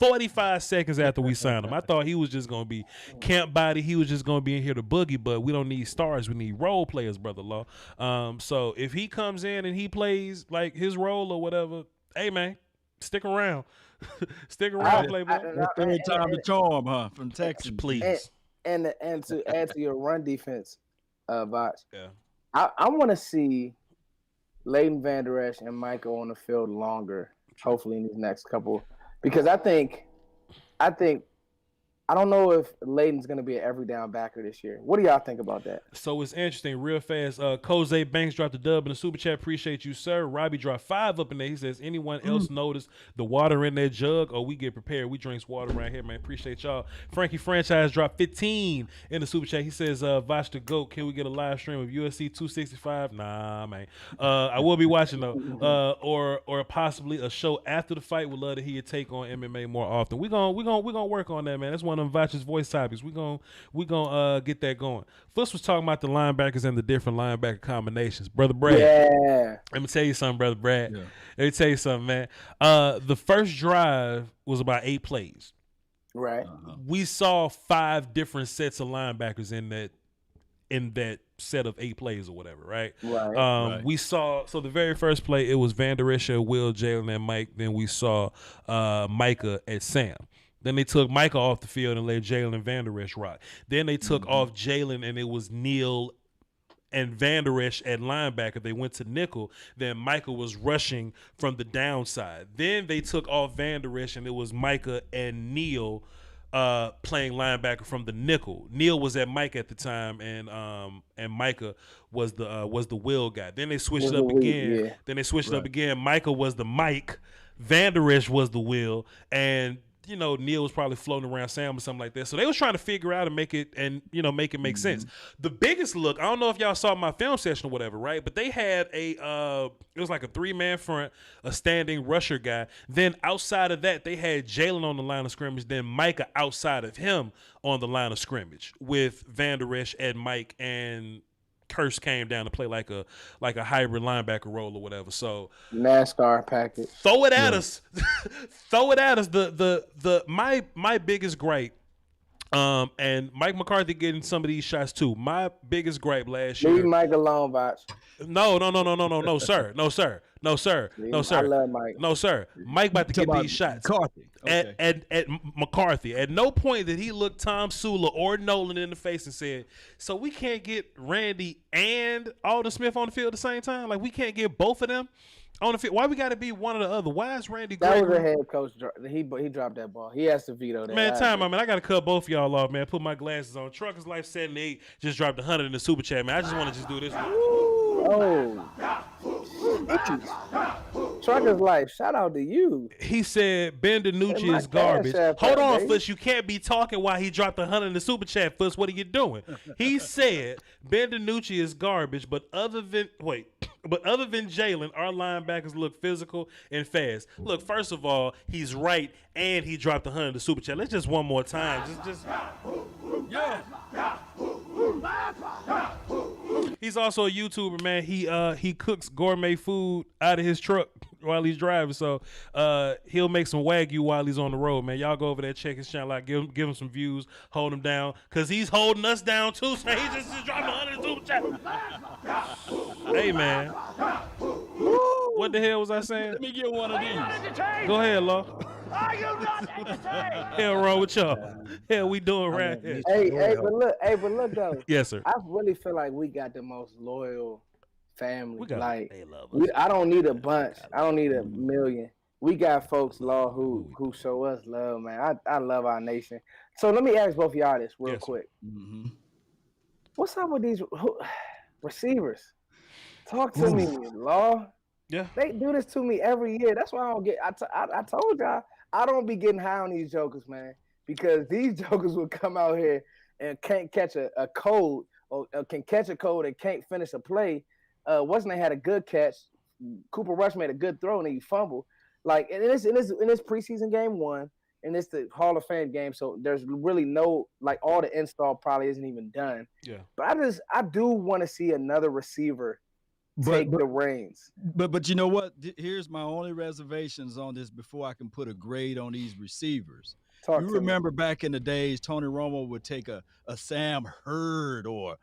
45 seconds after we signed him. I thought he was just going to be camp body. He was just going to be in here to boogie, but we don't need stars. We need role players, Brother Law. So if he comes in and he plays like his role or whatever, hey, man, stick around. Stick around, Playboy. Third time the charm, huh, from Texas. Please. And to add to your run defense, Voch, yeah. I want to see Leighton Vander Esch and Michael on the field longer, hopefully in these next couple. Because I think I don't know if Leighton's going to be an every down backer this year. What do y'all think about that? So it's interesting, real fast. Jose Banks dropped the dub in the super chat. Appreciate you, sir. Robbie dropped 5 up in there. He says, anyone else notice the water in that jug? Or we get prepared. We drinks water around here, man. Appreciate y'all. Frankie Franchise dropped 15 in the super chat. He says, Voch the GOAT, can we get a live stream of USC 265? Nah, man. I will be watching though. Or possibly a show after the fight. Would love to hear your take on MMA more often. We're gonna work on that, man. That's one of Voch's voice topics. We gonna get that going. First was talking about the linebackers and the different linebacker combinations. Brother Brad. Yeah. Let me tell you something, Brother Brad. Yeah. Let me tell you something, man. The first drive was about 8 plays. Right. We saw 5 different sets of linebackers in that set of 8 plays or whatever, right? Right. We saw, so the very first play, it was Vander Esch, Will, Jalen, and Mike. Then we saw Micah at Sam. Then they took Micah off the field and let Jalen and Vander Esch rock. Then they took off Jalen and it was Neal and Vander Esch at linebacker. They went to nickel. Then Micah was rushing from the downside. Then they took off Vander Esch and it was Micah and Neal playing linebacker from the nickel. Neal was at Mike at the time, and Micah was the Will guy. Then they switched it up again. Yeah. Then they switched it up again. Micah was the Mike. Vander Esch was the Will, and Neal was probably floating around Sam or something like that. So they was trying to figure out and make it make sense. The biggest look, I don't know if y'all saw my film session or whatever, right? But they had it was like a 3-man front, a standing rusher guy. Then outside of that, they had Jalen on the line of scrimmage, then Micah outside of him on the line of scrimmage with Vander Esch and Mike, and Curse came down to play like a hybrid linebacker role or whatever. So NASCAR package. Throw it at us. Throw it at us. My biggest gripe, and Mike McCarthy getting some of these shots too. My biggest gripe last year. Leave Mike alone, Voch. No, sir. I love Mike. No, sir. Mike about to get these shots. McCarthy. Okay. At McCarthy. At no point did he look Tom Sula or Nolan in the face and said, so we can't get Randy and Alden Smith on the field at the same time? Like, we can't get both of them on the field? Why we got to be one or the other? Why is Randy Gregory? That was a head coach. He dropped that ball. He has to veto that. Man, I got to cut both of y'all off, man. Put my glasses on. Truckers Life 78 just dropped 100 in the super chat, man. I just want to just do this one. Oh. Trucker's Life. Shout out to you. He said Ben DiNucci is garbage. Hold on, Fuss. You can't be talking while he dropped 100 in the super chat, Fuss. What are you doing? He said Ben DiNucci is garbage, but other than Jalen, our linebackers look physical and fast. Look, first of all, he's right, and he dropped 100 in the super chat. Let's just one more time. Yeah. He's also a YouTuber, man. He cooks gourmet food out of his truck while he's driving. So he'll make some Wagyu while he's on the road, man. Y'all go over there, check his channel out, give him some views, hold him down, because he's holding us down too. So he just dropped 100 in the super chat. Hey, man. What the hell was I saying? Let me get one of these. Go ahead, Law. Are you not entertained? Hell wrong with y'all? Hell we doing right here? Hey, but look though. Yes, sir. I really feel like we got the most loyal family. They love us. I don't need a bunch. I don't need a million. We got folks, Law, who show us love, man. I love our nation. So let me ask both of y'all this real quick. Mm-hmm. What's up with these receivers? Talk to me, Law. Yeah. They do this to me every year. That's why I don't get. I told y'all I don't be getting high on these jokers, man, because these jokers will come out here and can't catch a code or can catch a code and can't finish a play. Wasn't had a good catch. Cooper Rush made a good throw and he fumbled. Like in this preseason game 1, and it's the Hall of Fame game, so there's really no, like, all the install probably isn't even done. Yeah. But I do want to see another receiver take the reins. But you know what? Here's my only reservations on this before I can put a grade on these receivers. You remember back in the days, Tony Romo would take a Sam Hurd or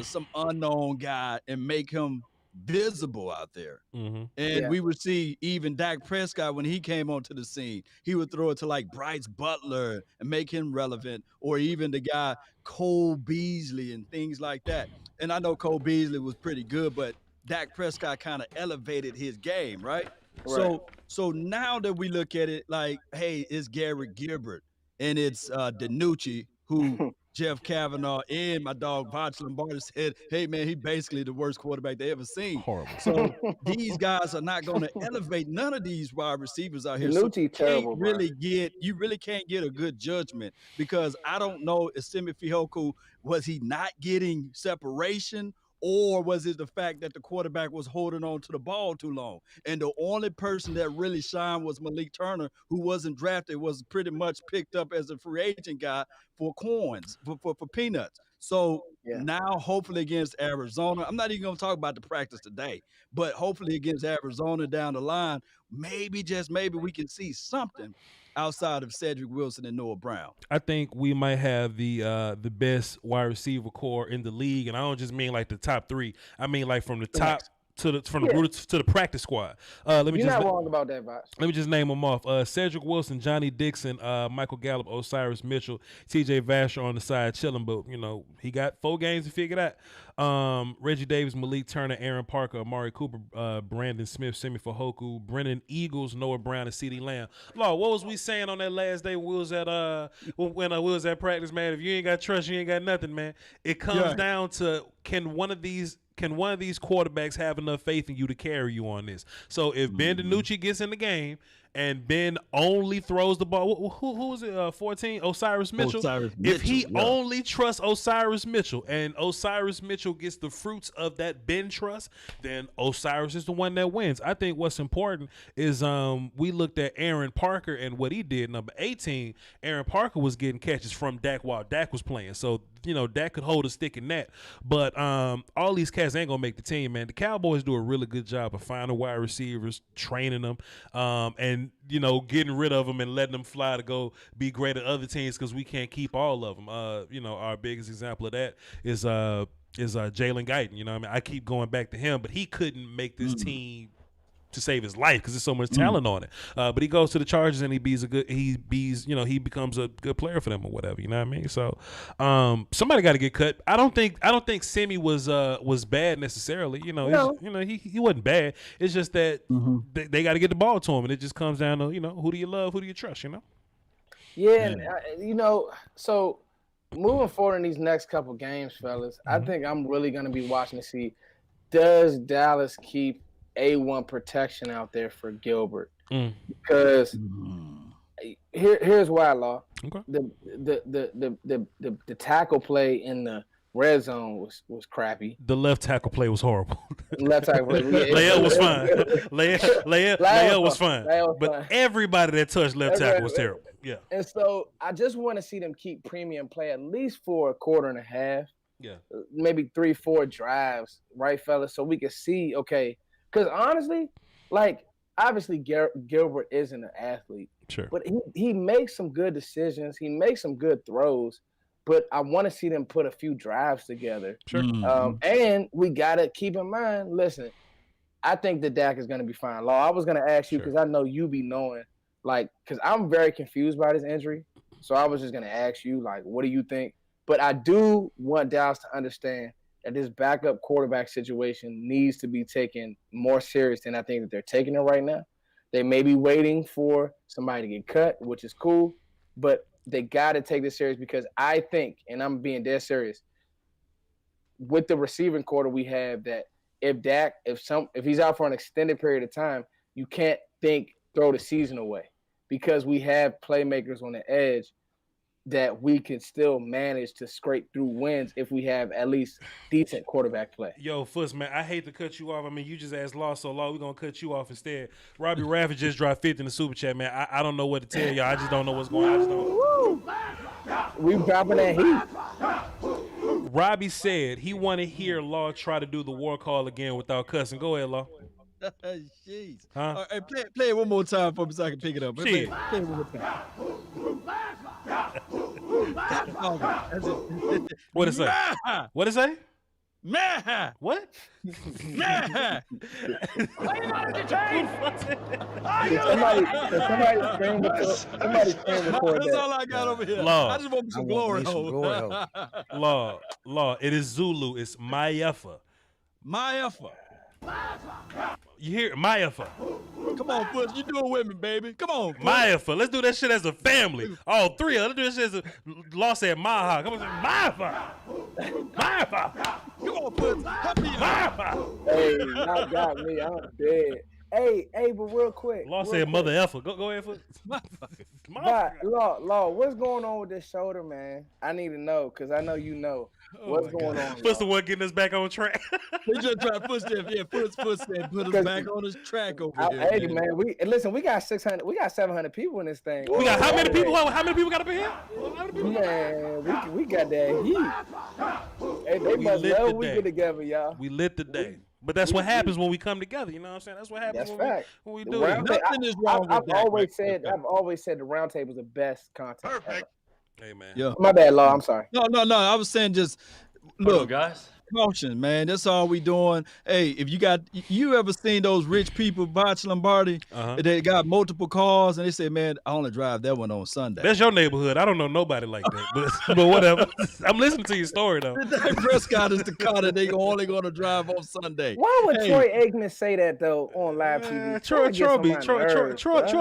some unknown guy and make him visible out there. Mm-hmm. And we would see even Dak Prescott, when he came onto the scene, he would throw it to like Bryce Butler and make him relevant, or even the guy Cole Beasley and things like that. And I know Cole Beasley was pretty good, but Dak Prescott kind of elevated his game, right? So now that we look at it like, hey, it's Garrett Gilbert and it's DiNucci, who Jeff Kavanaugh and my dog Voch Lombardi said, hey, man, he basically the worst quarterback they ever seen. Horrible. So these guys are not going to elevate none of these wide receivers out here. DiNucci So terrible, you really can't get a good judgment, because I don't know if Simi Fehoko, was he not getting separation, or was it the fact that the quarterback was holding on to the ball too long? And the only person that really shined was Malik Turner, who wasn't drafted, was pretty much picked up as a free agent guy for coins, for peanuts. So now, hopefully against Arizona, I'm not even going to talk about the practice today, but hopefully against Arizona down the line, maybe, just maybe, we can see something outside of Cedric Wilson and Noah Brown. I think we might have the best wide receiver core in the league, and I don't just mean like the top 3. I mean like from the top to the practice squad. You're not wrong about that, Voch. Let me just name them off: Cedric Wilson, Johnny Dixon, Michael Gallup, Osiris Mitchell, T.J. Vasher on the side chilling, but he got 4 games to figure it out. Reggie Davis, Malik Turner, Aaron Parker, Amari Cooper, Brandon Smith, Simi Fehoko, Brennan Eagles, Noah Brown, and CeeDee Lamb. Law, what was we saying on that last day when we was at practice, man? If you ain't got trust, you ain't got nothing, man. It comes down to, can one of these quarterbacks have enough faith in you to carry you on this? So if Ben DiNucci gets in the game and Ben only throws the ball, who was it? 14, Osiris Mitchell. If he only trusts Osiris Mitchell, and Osiris Mitchell gets the fruits of that Ben trust, then Osiris is the one that wins. I think what's important is we looked at Aaron Parker and what he did. Number 18, Aaron Parker was getting catches from Dak while Dak was playing. So Dak could hold a stick in that. But all these cats ain't gonna make the team, man. The Cowboys do a really good job of finding wide receivers, training them, and getting rid of them and letting them fly to go be great at other teams, because we can't keep all of them. Our biggest example of that is Jalen Guyton. I keep going back to him, but he couldn't make this team to save his life because there's so much talent on it. But he goes to the Chargers and he becomes a good player for them or whatever. You know what I mean? So somebody got to get cut. I don't think Simi was bad necessarily. He wasn't bad. It's just that they got to get the ball to him, and it just comes down to who do you love, who do you trust? Yeah. So moving forward in these next couple games, fellas, I think I'm really going to be watching to see, does Dallas keep A1 protection out there for Gilbert because here's why, Law. Okay. The tackle play in the red zone was crappy. The left tackle play was horrible. Left tackle play. Lael was fine. Lael was fine. But everybody that touched left tackle was terrible. Yeah. And so I just want to see them keep premium play at least for a quarter and a half. Yeah. Maybe 3-4 drives, right, fellas? So we can see, okay. Because honestly, like, obviously Gilbert isn't an athlete. Sure. But he makes some good decisions. He makes some good throws. But I want to see them put a few drives together. Sure. And we got to keep in mind, listen, I think that Dak is going to be fine. Law, I was going to ask you because I know you be knowing, like, because I'm very confused by this injury. So I was just going to ask you, like, what do you think? But I do want Dallas to understand that this backup quarterback situation needs to be taken more serious than I think that they're taking it right now. They may be waiting for somebody to get cut, which is cool, but they got to take this serious because I think, and I'm being dead serious, with the receiving quarter we have, that if Dak, if he's out for an extended period of time, you can't throw the season away because we have playmakers on the edge that we can still manage to scrape through wins if we have at least decent quarterback play. Yo, Fuss, man, I hate to cut you off. I mean, you just asked Law, so Law, we're going to cut you off instead. Robbie Rafford just dropped 50 in the Super Chat, man. I don't know what to tell y'all. I just don't know what's going on. I just don't. We dropping that heat. Robbie said he want to hear Law try to do the war call again without cussing. Go ahead, Law. Jeez. Huh? Hey, play it one more time for me so I can pick it up. Play it one more time. What it say? What it say? Man! What? Man! Are you not entertained? Somebody scream record That's all I got over here. Law. I just want some glory hole. Law. It is Zulu. It's Mayefa. Mayefa. You hear Mayefa? Come on, Puss. You do it with me, baby. Come on, Puss. Mayefa. Let's do that shit as a family. All three of us. Let's do that shit as a Law said Maha. Come on, Mayefa. Mayefa. Come on, Puss. Help me. Mayefa. Hey, y'all got me. I'm dead. Hey, but real quick. Law said mother effer. Go ahead, Foot. Law, what's going on with this shoulder, man? I need to know because I know you know. What's going on? Foot's the one getting us back on track. He just tried to push that. Yeah, Foot said put us back on his track over here. Hey, man, we got 600. We got 700 people in this thing. We got how many people? How many people got up in here? Man, we got that heat. Hey, they must love we get together, y'all. We lit the day. But that's what happens when we come together. You know what I'm saying? That's what happens when we do it. Nothing is wrong with that. I've always said the round table is the best content. Perfect. Hey, man. Yeah. My bad, Law. I'm sorry. No. I was saying just look, guys. Caution, man. That's all we doing. Hey, if you ever seen those rich people, Voch Lombardi, they got multiple cars, and they say, man, I only drive that one on Sunday. That's your neighborhood. I don't know nobody like that, but whatever. I'm listening to your story, though. Dak Prescott is the car that they only going to drive on Sunday. Why would Troy Aikman say that, though, on live TV? Troy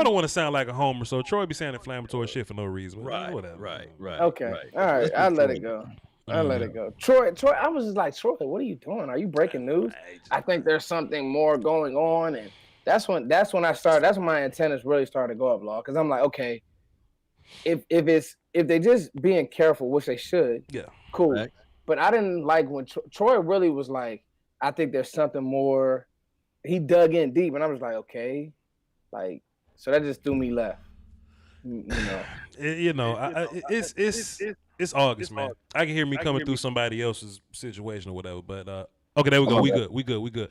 don't want to sound like a homer, so Troy be saying inflammatory shit for no reason. Right, whatever. Right. Okay. All right. I'll let it go. I let it go. Troy, I was just like, Troy, what are you doing? Are you breaking news? I think there's something more going on, and that's when I started. That's when my antennas really started to go up, Law, because I'm like, okay, if they just being careful, which they should, cool. Right. But I didn't like when Troy really was like, I think there's something more. He dug in deep, and I was like, okay, like so that just threw me left. It's August, man. I can hear me coming through somebody else's situation or whatever. But okay, there we go. We good.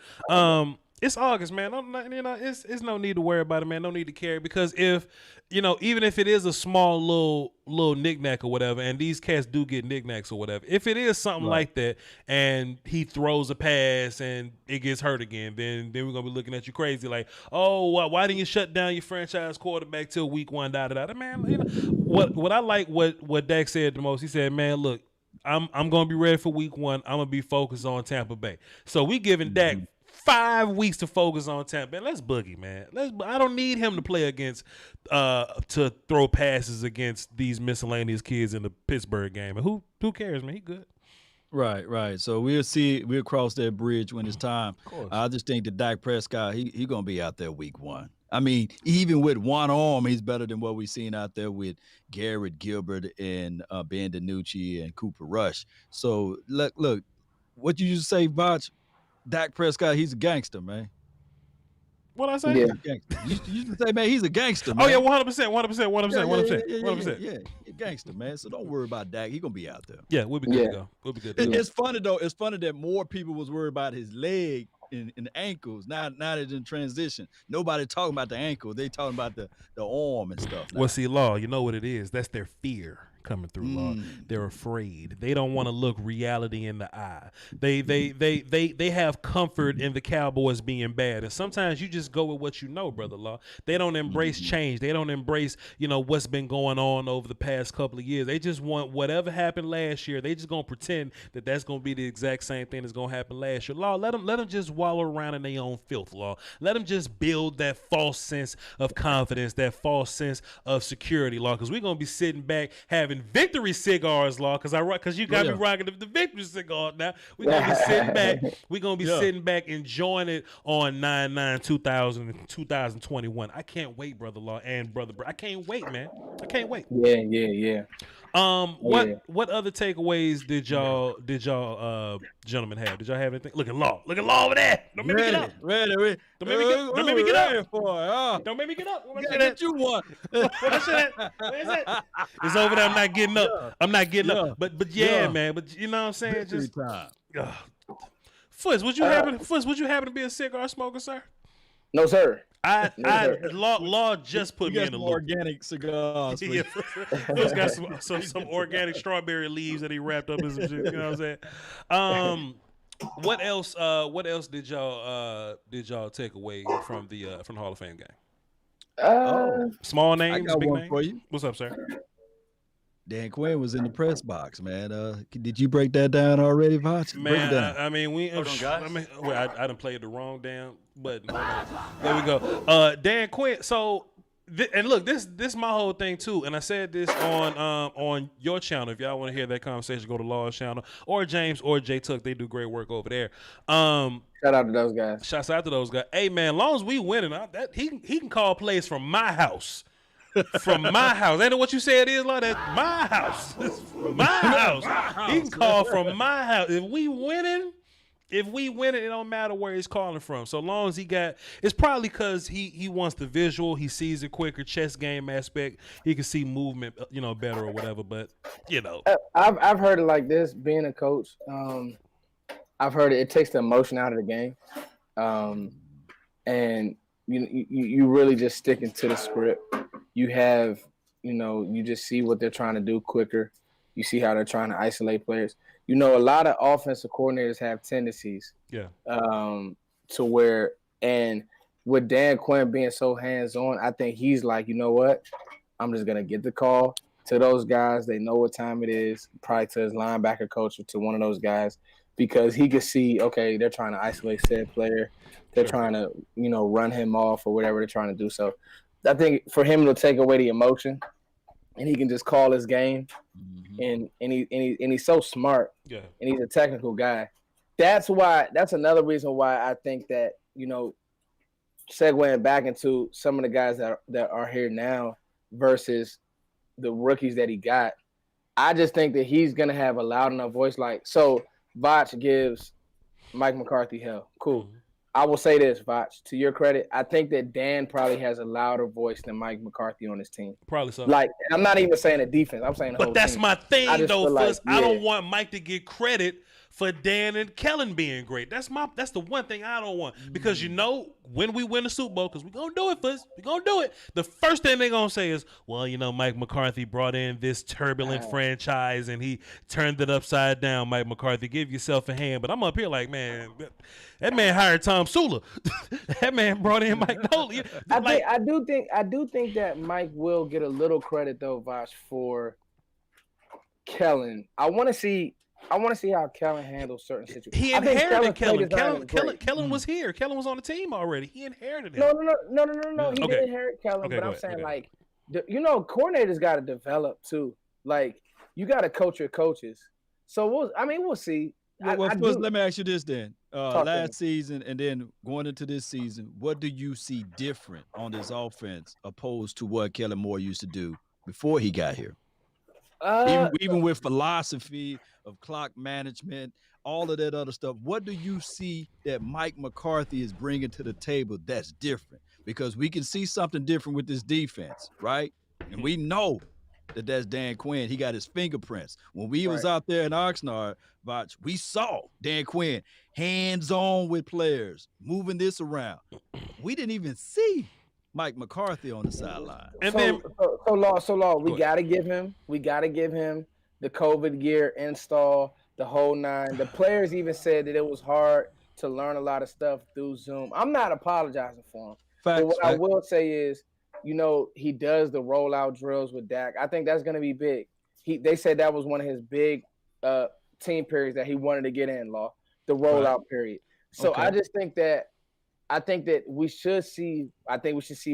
It's August, man. It's no need to worry about it, man. No need to care because even if it is a small little knickknack or whatever, and these cats do get knickknacks or whatever, if it is something like that, and he throws a pass and it gets hurt again, then we're gonna be looking at you crazy, like, oh, why didn't you shut down your franchise quarterback till week 1? Man, what I like what Dak said the most. He said, man, look, I'm gonna be ready for week 1. I'm gonna be focused on Tampa Bay. So we giving Dak 5 weeks to focus on Tampa Bay. Let's boogie, man. I don't need him to play against to throw passes against these miscellaneous kids in the Pittsburgh game. And who cares, man? He good. Right. So we'll cross that bridge when it's time. I just think that Dak Prescott, he gonna be out there week 1. I mean, even with one arm, he's better than what we've seen out there with Garrett Gilbert and Ben DiNucci and Cooper Rush. So look, what you just say, Voch? Dak Prescott, he's a gangster, man. What I say? Yeah. You just say, man, he's a gangster, man. Oh yeah, 100%. Yeah, gangster, man. So don't worry about Dak. He's gonna be out there. Yeah, we'll be good to go. We'll be good to go. It's funny though. It's funny that more people was worried about his leg and ankles. Now that in transition, nobody talking about the ankle. They talking about the arm and stuff. Now. Well, see, Law, you know what it is? That's their fear coming through. Law. They're afraid. They don't want to look reality in the eye. They have comfort in the Cowboys being bad, and sometimes you just go with what you know, brother Law. They don't embrace change. They don't embrace what's been going on over the past couple of years. They just want whatever happened last year. They just gonna pretend that that's gonna be the exact same thing that's gonna happen last year. Law, let them just wallow around in their own filth. Law, let them just build that false sense of confidence, that false sense of security. Law, because we're gonna be sitting back having victory cigars, Law, because you got me rocking the victory cigar now. We're gonna be sitting back. We're gonna be sitting back enjoying it on 9/9/2021. I can't wait, brother Law and brother. I can't wait, man. I can't wait. Yeah. What other takeaways did y'all gentlemen have? Did y'all have anything? Look at Law over there. Don't make me get up. Ready. Don't make me get up. Don't make me get up. Get you one. Where's it? It's over there. I'm not getting up. I'm not getting up. But yeah, man. But you know what I'm saying? Just time. Fuss, would you happen to be a cigar smoker, sir? No, sir. Law just put me in the loop. Organic cigars. He's got some organic strawberry leaves that he wrapped up in some shit. You know what I'm saying? What else did y'all take away from the Hall of Fame game? Small names, I got big one names. for you. What's up, sir? Dan Quinn was in the press box, man. Did you break that down already, Voch? Man, I done played the wrong damn button. There we go. Dan Quinn. So, and look, this my whole thing too. And I said this on your channel. If y'all want to hear that conversation, go to Law's channel or James or J Tuck. They do great work over there. Shout out to those guys. Shouts out to those guys. Hey man, as long as we winning, he can call plays from my house. From my house. Ain't that what you said it is, like? That's my house. It's my house. He can call from my house. If we winning, it don't matter where he's calling from. So long as he got, it's probably because he wants the visual. He sees it quicker, chess game aspect. He can see movement, better or whatever. But I've heard it like this. Being a coach, I've heard it takes the emotion out of the game, and you really just sticking to the script. You have, you just see what they're trying to do quicker. You see how they're trying to isolate players. A lot of offensive coordinators have tendencies to where, and with Dan Quinn being so hands-on, I think he's like, you know what? I'm just going to get the call to those guys. They know what time it is, probably to his linebacker coach or to one of those guys, because he could see, okay, they're trying to isolate said player. They're trying to, run him off or whatever they're trying to do. So I think for him to take away the emotion, and he can just call his game, and he's so smart, and he's a technical guy. That's another reason why I think that segueing back into some of the guys that are here now versus the rookies that he got. I just think that he's gonna have a loud enough voice. Like, so Voch gives Mike McCarthy hell. Cool. I will say this, Voch, to your credit, I think that Dan probably has a louder voice than Mike McCarthy on his team. Probably so. Like, I'm not even saying the defense. I'm saying the whole that's team. my thing, though, Fuzz. I don't want Mike to get credit for Dan and Kellen being great. That's the one thing I don't want. Because when we win the Super Bowl, because we're going to do it, Fuzz. We're going to do it. The first thing they're going to say is, well, Mike McCarthy brought in this turbulent franchise and he turned it upside down. Mike McCarthy, give yourself a hand. But I'm up here like, man, that man hired Tom Sula. That man brought in Mike Nolan. I do think that Mike will get a little credit, though, Voch, for Kellen. I want to see how Kellen handles certain situations. He inherited Kellen. Kellen was here. Kellen was on the team already. He inherited him. No. He didn't inherit Kellen, but I'm saying, like, coordinators got to develop too. Like, you got to coach your coaches. So we'll see. First, let me ask you this then. Last season and then going into this season, what do you see different on this offense opposed to what Kellen Moore used to do before he got here? Even with philosophy of clock management, all of that other stuff, what do you see that Mike McCarthy is bringing to the table that's different? Because we can see something different with this defense, right? And we know that that's Dan Quinn. He got his fingerprints. When we was out there in Oxnard, Voch, we saw Dan Quinn hands-on with players, moving this around. We didn't even see Mike McCarthy on the sideline. So Law, we gotta give him the COVID gear install, the whole nine. The players even said that it was hard to learn a lot of stuff through Zoom. I'm not apologizing for him. But what I will say is, he does the rollout drills with Dak. I think that's gonna be big. They said that was one of his big team periods that he wanted to get in, Law, the rollout period. So I just think that we should see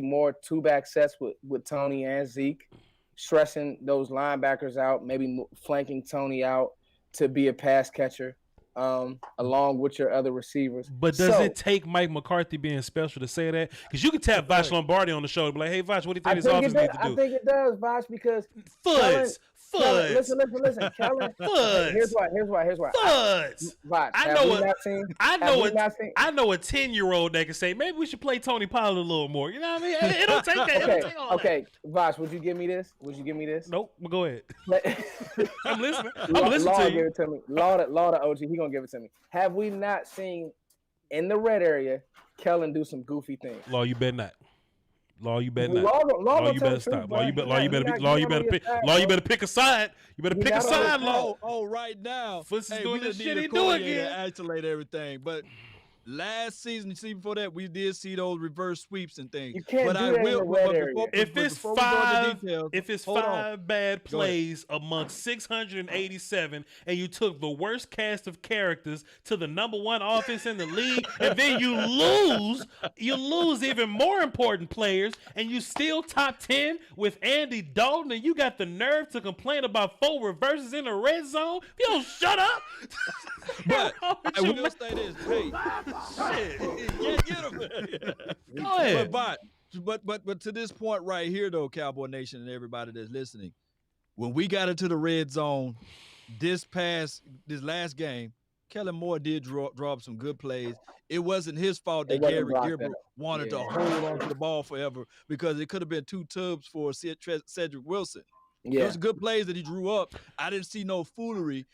more two-back sets with Tony and Zeke, stressing those linebackers out, maybe flanking Tony out to be a pass catcher, along with your other receivers. But does it take Mike McCarthy being special to say that? Because you can tap Voch Lombardi on the show and be like, hey, Voch, what do you think this offense needs to do? I think it does, Voch, because Fudge. Listen. Kellen, here's why. Voch, I know a 10-year-old that can say maybe we should play Tony Pollard a little more. You know what I mean? It don't take that. Okay. Voch, would you give me this? Nope. Well, go ahead. I'm listening. Law to you. Give it to me. Law to OG. He gonna give it to me. Have we not seen in the red area Kellen do some goofy things? Law, you better not. Law, you better not. Law, you better stop. Law, you better pick a side. You better pick a side, Law. Oh, right now. Foots is doing this shit he do again. Isolate everything, but last season, the season before that, we did see those reverse sweeps and things. You can't do that in the red area. If it's five bad plays amongst 687, and you took the worst cast of characters to the number one offense in the league, and then you lose even more important players, and you still top 10 with Andy Dalton, and you got the nerve to complain about 4 reverses in the red zone? If you don't shut up. But I will say this, hey. Shit. Get him. Go ahead. But to this point right here, though, Cowboy Nation and everybody that's listening, when we got into the red zone this last game, Kellen Moore did draw up some good plays. It wasn't his fault that Gary Gilbert wanted to hold on to the ball forever, because it could have been 2 tubs for Cedric Wilson. Yeah. Those good plays that he drew up. I didn't see no foolery.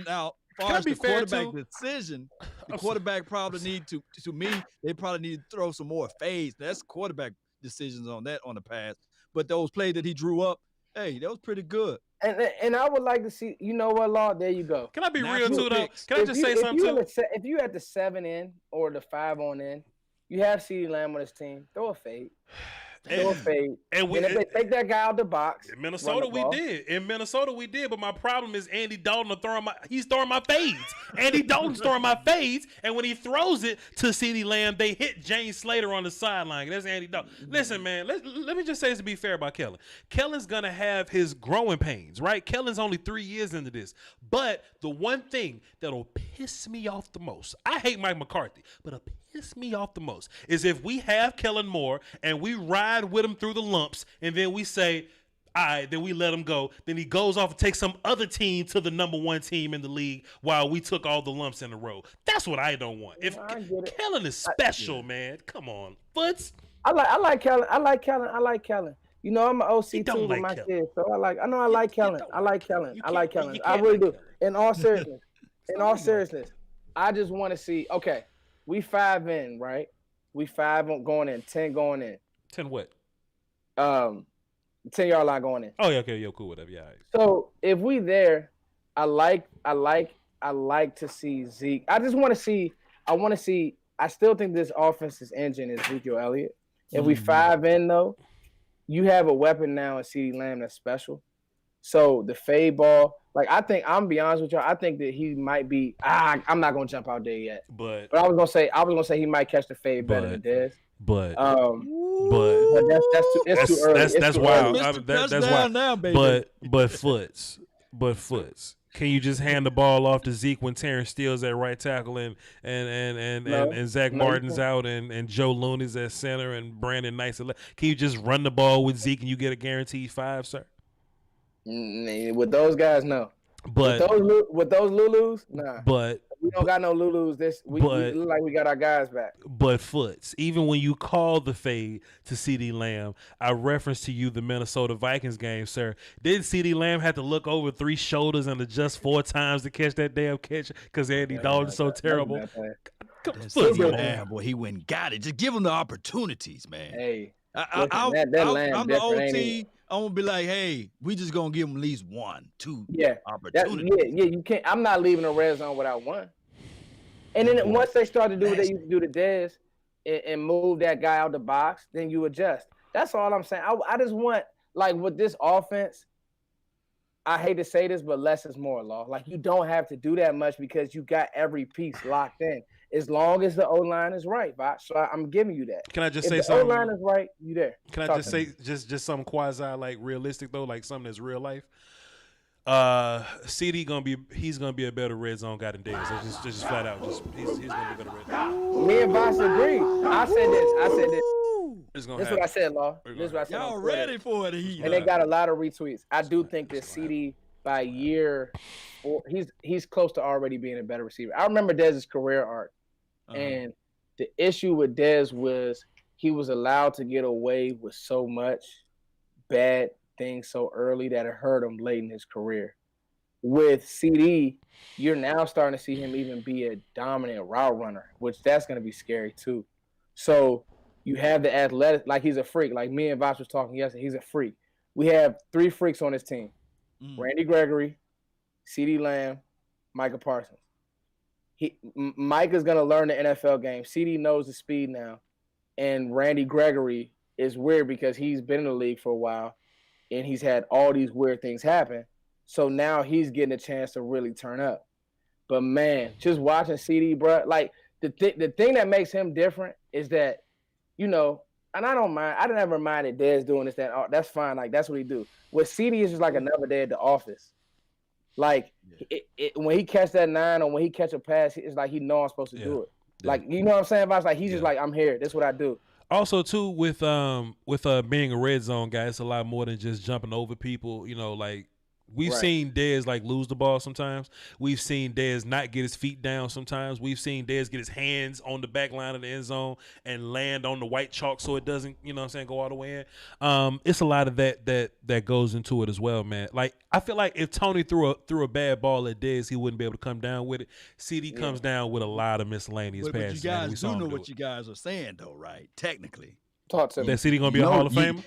Now, Can I be fair quarterback too? decision, the quarterback probably need to me, they probably need to throw some more fades. That's quarterback decisions on the pass. But those plays that he drew up, hey, that was pretty good. And I would like to see, you know what, Law? There you go. Can I be real too, though? Can I just say something too? If you had the 7 in or the 5 on in, you have CeeDee Lamb on his team, throw a fade. And if they take that guy out the box. In Minnesota, we did. But my problem is Andy Dalton he's throwing my fades. Andy Dalton's throwing my fades. And when he throws it to CeeDee Lamb, they hit James Slater on the sideline. That's Andy Dalton. Listen, man, let me just say this to be fair about Kellen. Kellen's going to have his growing pains, right? Kellen's only 3 years into this. But the one thing that'll piss me off the most, I hate Mike McCarthy, but it'll piss me off the most is if we have Kellen Moore and we ride with him through the lumps, and then we say, all right, then we let him go. Then he goes off and takes some other team to the number 1 team in the league while we took all the lumps in a row. That's what I don't want. If Kellen is special, man, come on, Foots. I like Kellen. I like Kellen. You know, I'm an OC too with my kids, so I like Kellen. I like Kellen. I really do. In all seriousness, I just want to see. Okay, we 5 in, right? We 5 going in, 10 going in. 10 what? 10-yard line going in. Oh yeah, okay, yo, cool, whatever. Yeah. Right. So if we there, I like to see Zeke. I want to see. I still think this offense's engine is Ezekiel Elliott. If we 5 in though, you have a weapon now in CeeDee Lamb that's special. So the fade ball, like I'm gonna be honest with y'all, I think that he might be. I'm not gonna jump out there yet. But I was gonna say he might catch the fade better than Dez. But that's too early. That's wild. That's wild. Now, baby. But Foots. Can you just hand the ball off to Zeke when Terrence Steele's at right tackle and Zach Martin's out and Joe Looney's at center and Brandon Knight's at left? Can you just run the ball with Zeke and you get a guaranteed 5, sir? With those guys, no. But with those Lulus, nah. But we don't got no Lulus. We look like we got our guys back. But Foots, even when you call the fade to CeeDee Lamb, I referenced to you the Minnesota Vikings game, sir. Did CeeDee Lamb have to look over 3 shoulders and adjust 4 times to catch that damn catch because Andy Dalton's so terrible? CeeDee Lamb, boy, he went and got it. Just give him the opportunities, man. Hey, I'm the OT. I'm gonna be like, hey, we just gonna give him at least 1, 2 opportunities. You can't. I'm not leaving the red zone without 1. And then once they start to do what they used to do to Dez and move that guy out the box, then you adjust. That's all I'm saying. I just want, like, with this offense, I hate to say this, but less is more, Law. Like, you don't have to do that much because you got every piece locked in. As long as the O-line is right, Voch. So I'm giving you that. Can I just say something? If the O-line is right, you there. Can I just say just something quasi like realistic though, like something that's real life? CeeDee he's gonna be a better red zone guy than Dez. Just flat out. He's gonna be a better red zone. Me and Voch agree. I said this. This is what I said, Law. This is what I said. Y'all ready for it? And they got a lot of retweets. I do think that CeeDee by year 4, he's close to already being a better receiver. I remember Dez's career arc. And the issue with Dez was he was allowed to get away with so much bad things so early that it hurt him late in his career. With CeeDee, you're now starting to see him even be a dominant route runner, which that's going to be scary too. So you have the athletic, like he's a freak. Like me and Voch was talking yesterday, he's a freak. We have 3 freaks on this team. Randy Gregory, CeeDee Lamb, Micah Parsons. Mike is going to learn the NFL game. CeeDee knows the speed now. And Randy Gregory is weird because he's been in the league for a while and he's had all these weird things happen. So now he's getting a chance to really turn up. But, man, just watching CeeDee, bro, like the thing that makes him different is that, you know, and I don't mind. I never minded Dez doing this, that. That's fine. Like, that's what he do. With CeeDee, it's just like another day at the office. Like, when he catch that 9 or when he catch a pass, it's like he know I'm supposed to do it. Like, you know what I'm saying? But it's like he's just like, I'm here. That's what I do. Also, too, with being a red zone guy, it's a lot more than just jumping over people. You know, like we've seen Dez like lose the ball sometimes. We've seen Dez not get his feet down sometimes. We've seen Dez get his hands on the back line of the end zone and land on the white chalk so it doesn't, you know what I'm saying, go all the way in. It's a lot of that goes into it as well, man. Like I feel like if Tony threw a bad ball at Dez, he wouldn't be able to come down with it. CeeDee comes down with a lot of miscellaneous passes. But you guys do know what you guys are saying, though, right? Technically. Talk to me. That CeeDee gonna be a Hall of Famer?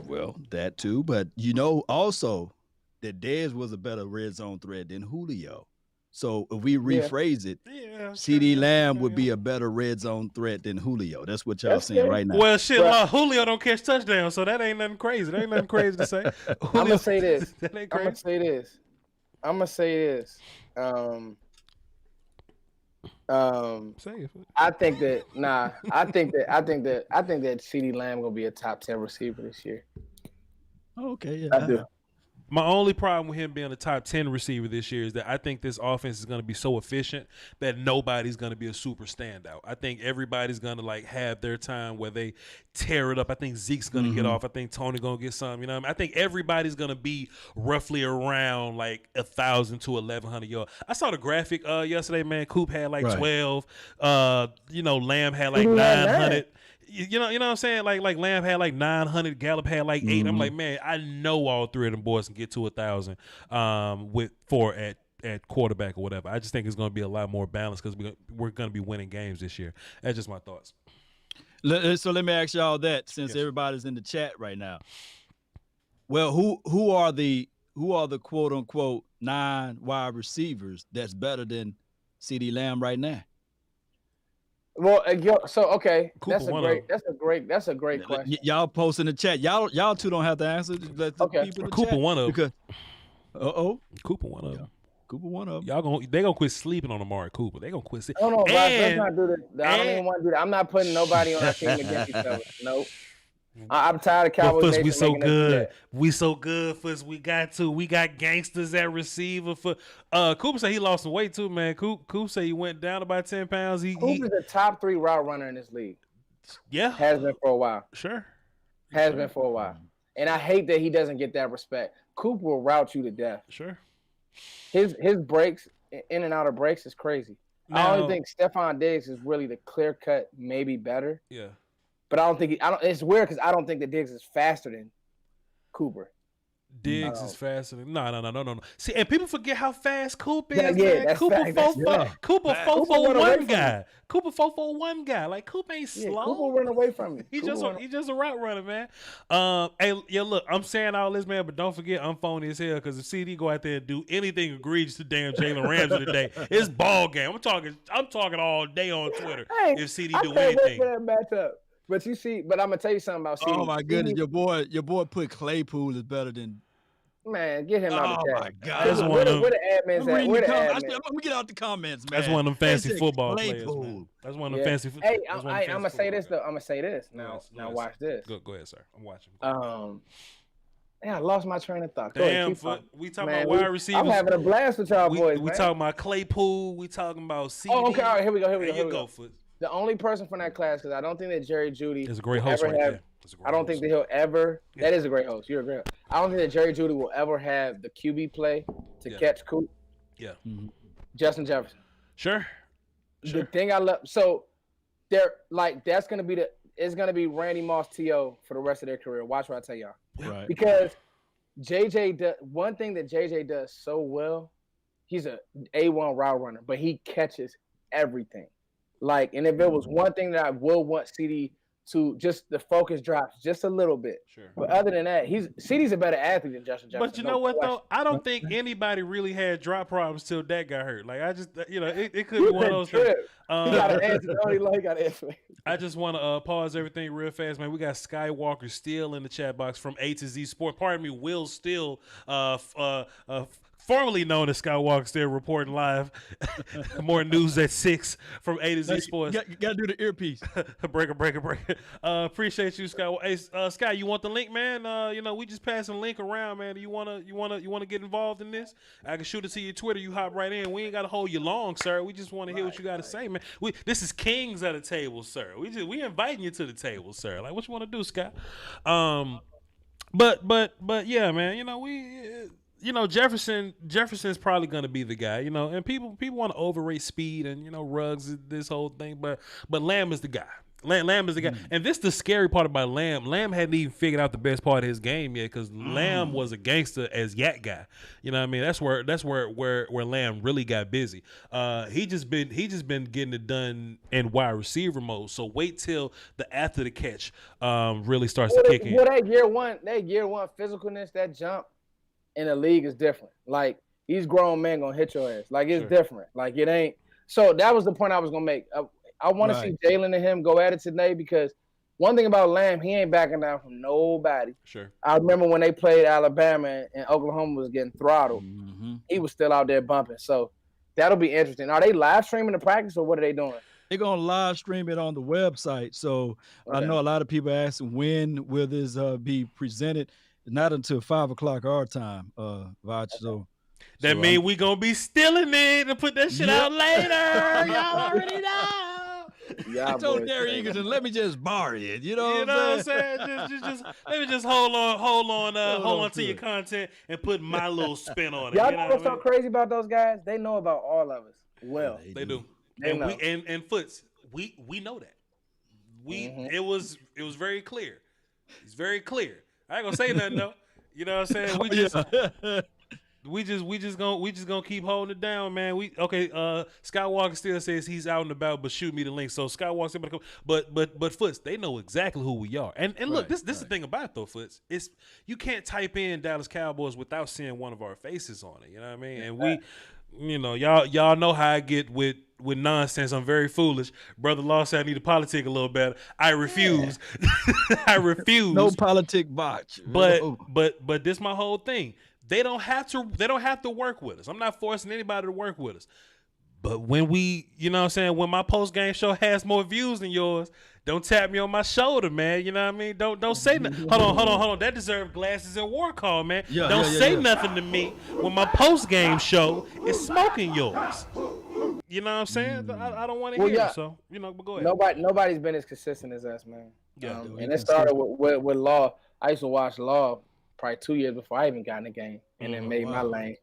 Well, that too, but you know also that Dez was a better red zone threat than Julio. So if we rephrase it, CeeDee Lamb would be a better red zone threat than Julio. That's what y'all saying right now. Well, shit, Julio don't catch touchdowns, so that ain't nothing crazy. That ain't nothing crazy to say. I'm gonna say this. That ain't crazy. I'm gonna say this. I think that CeeDee Lamb gonna be a top 10 receiver this year. Okay, yeah. I do. My only problem with him being a top 10 receiver this year is that I think this offense is going to be so efficient that nobody's going to be a super standout. I think everybody's going to like have their time where they tear it up. I think Zeke's going to get off. I think Tony going to get some. You know what I mean? I think everybody's going to be roughly around like 1,000 to 1,100 yards. I saw the graphic yesterday, man. Coop had like 12. Lamb had like 900. You know what I'm saying? Like Lamb had like 900, Gallup had like 8. I'm like, man, I know all 3 of them boys can get to 1,000 at quarterback or whatever. I just think it's going to be a lot more balanced because we're going to be winning games this year. That's just my thoughts. So let me ask y'all that since everybody's in the chat right now. Well, who are the quote unquote 9 wide receivers that's better than CeeDee Lamb right now? Well, okay, that's a great question. Y'all post in the chat. Y'all two don't have to answer. Let the people in the Cooper chat. one of them. Cooper one of them. Cooper one of them. They gonna quit sleeping on Amari Cooper. They gonna quit sleeping. No, let's not do that. I don't even want to do that. I'm not putting nobody on our team against each other. Nope. I'm tired of Cowboys. But we so good. We so good, Foots. We got gangsters at receiver. For Cooper said he lost some weight too, man. Cooper said he went down about 10 pounds. Cooper's the top 3 route runner in this league. Yeah, has been for a while. Sure, has been for a while. And I hate that he doesn't get that respect. Cooper will route you to death. Sure. His breaks, in and out of breaks, is crazy. I only think Stephon Diggs is really the clear cut, maybe better. Yeah. But I don't think it's weird because I don't think that Diggs is faster than Cooper. Diggs is faster than no. See, and people forget how fast Cooper is. Yeah, man. Cooper 441 guy. Cooper 441 guy. Like Cooper ain't slow. Cooper run away from me. He's just a route runner, man. Look, I'm saying all this, man, but don't forget I'm phony as hell because if CeeDee go out there and do anything egregious to damn Jalen Ramsey today, it's ball game. I'm talking all day on Twitter. If CeeDee do anything. Wait for that matchup. But I'm gonna tell you something about CeeDee. Oh my goodness, your boy put Claypool is better than. Man, get him out of the chat. Oh my God, where the admins at? Where the admins? Let me get out the comments, man. That's one of them fancy football players, man. That's one of them fancy. Hey, I'm gonna say this though. I'm gonna say this now. Now watch this. Go ahead, sir. I'm watching. I lost my train of thought. Damn, we talking about wide receivers. I'm having a blast with y'all boys. We talking about Claypool. We talking about CeeDee. Oh, okay. All right, here we go. Here you go, Foot. The only person from that class, because I don't think that Jerry Jeudy is a great host right there. I don't think that he'll ever. Yeah. That is a great host. You're a great host. I don't think that Jerry Jeudy will ever have the QB play to catch Coop. Yeah. Mm-hmm. Justin Jefferson. Sure. The thing I love. So they're like that's gonna be it's gonna be Randy Moss T.O. for the rest of their career. Watch what I tell y'all. Right. Because JJ does one thing that JJ does so well. He's a A1 route runner, but he catches everything. Like, and if it was one thing that I would want CeeDee to just the focus drops just a little bit. Sure. But other than that, CeeDee's a better athlete than Justin Jefferson. But you know what though? I don't think anybody really had drop problems till Dak got hurt. Like I just, it could be one of those things. He got an answer. He got an answer. I just want to pause everything real fast, man. We got Skywalker Steele in the chat box from A to Z Sport. Pardon me, Will Steele, formerly known as Skywalker, still reporting live. More news at 6 from A to Z Sports. You got to do the earpiece. breaker. Appreciate you, Sky. Hey, Sky, you want the link, man? We just passing the link around, man. You wanna get involved in this? I can shoot it to your Twitter. You hop right in. We ain't gotta hold you long, sir. We just want to hear what you got to say, man. This is kings at the table, sir. We inviting you to the table, sir. Like, what you want to do, Sky? But yeah, man. Jefferson's probably going to be the guy, and people want to overrate speed and, Ruggs, this whole thing, but Lamb is the guy. Lamb is the guy. And this is the scary part about Lamb. Lamb hadn't even figured out the best part of his game yet because Lamb was a gangster as Yak guy. You know what I mean? That's where Lamb really got busy. He just been getting it done in wide receiver mode. So wait till the after the catch really starts to kick in. Well, that year one physicalness, that jump in the league is different. Like, these grown men gonna hit your ass. Like, it's different. Like, it ain't. So that was the point I was gonna make. I want to see Jalen and him go at it today because one thing about Lamb, he ain't backing down from nobody. Sure. I remember when they played Alabama and Oklahoma was getting throttled. Mm-hmm. He was still out there bumping. So that'll be interesting. Are they live streaming the practice or what are they doing? They're going to live stream it on the website. So I know a lot of people asking when will this be presented. Not until 5 o'clock our time, Voch. So that means we gonna be stealing it and put that shit out later. Y'all already know. I told Derek Eagleton, let me just borrow it. You know what I'm saying? Just let me just hold on to your content and put my little spin on it. Y'all know what's so crazy about those guys? They know about all of us. Well, they do. They know. And Foots, we know that. It was very clear. It's very clear. I ain't gonna say nothing though. You know what I'm saying? We just gonna keep holding it down, man. Skywalker still says he's out and about, but shoot me the link. So Skywalker's able to come. But Foots, they know exactly who we are. And look, this is the thing about it though, Foots. It's you can't type in Dallas Cowboys without seeing one of our faces on it. You know what I mean? And we y'all know how I get with nonsense. I'm very foolish. Brother Law said I need to politic a little better. I refuse. I refuse. No politic botch. But this my whole thing. They don't have to work with us. I'm not forcing anybody to work with us. But when we, you know what I'm saying, when my post-game show has more views than yours, don't tap me on my shoulder, man. You know what I mean? Don't say nothing. Hold on. That deserves glasses and war call, man. Don't say nothing to me when my post-game show is smoking yours. You know what I'm saying? I don't want to hear it, so, but go ahead. Nobody's been as consistent as us, man. Yeah, and it started with Law. I used to watch Law probably 2 years before I even got in the game and then made my lane.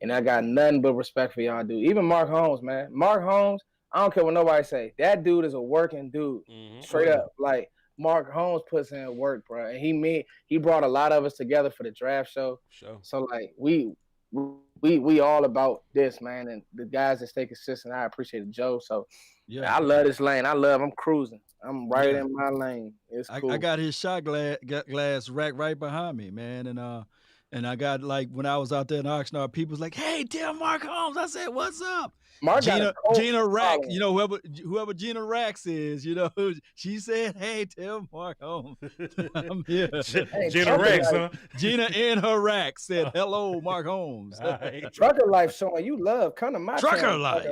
And I got nothing but respect for y'all, dude. Even Mark Holmes, man. Mark Holmes, I don't care what nobody say. That dude is a working dude. Straight up. Like, Mark Holmes puts in work, bro. And he brought a lot of us together for the draft show. Sure. So, like, we all about this, man. And the guys that stay consistent, I appreciate Joe. So, I love this lane. I'm cruising. I'm right in my lane. It's cool. I got his shot glass rack right behind me, man. And I got, like, when I was out there in Oxnard, people was like, hey, tell Mark Holmes. I said, what's up? Gina Rack, whoever Gina Rax is, she said, hey, tell Mark Holmes I'm here. Gina Rax, huh? Gina in her rack said, hello, Mark Holmes. Right. Trucker life showing you love. Come to my Trucker life.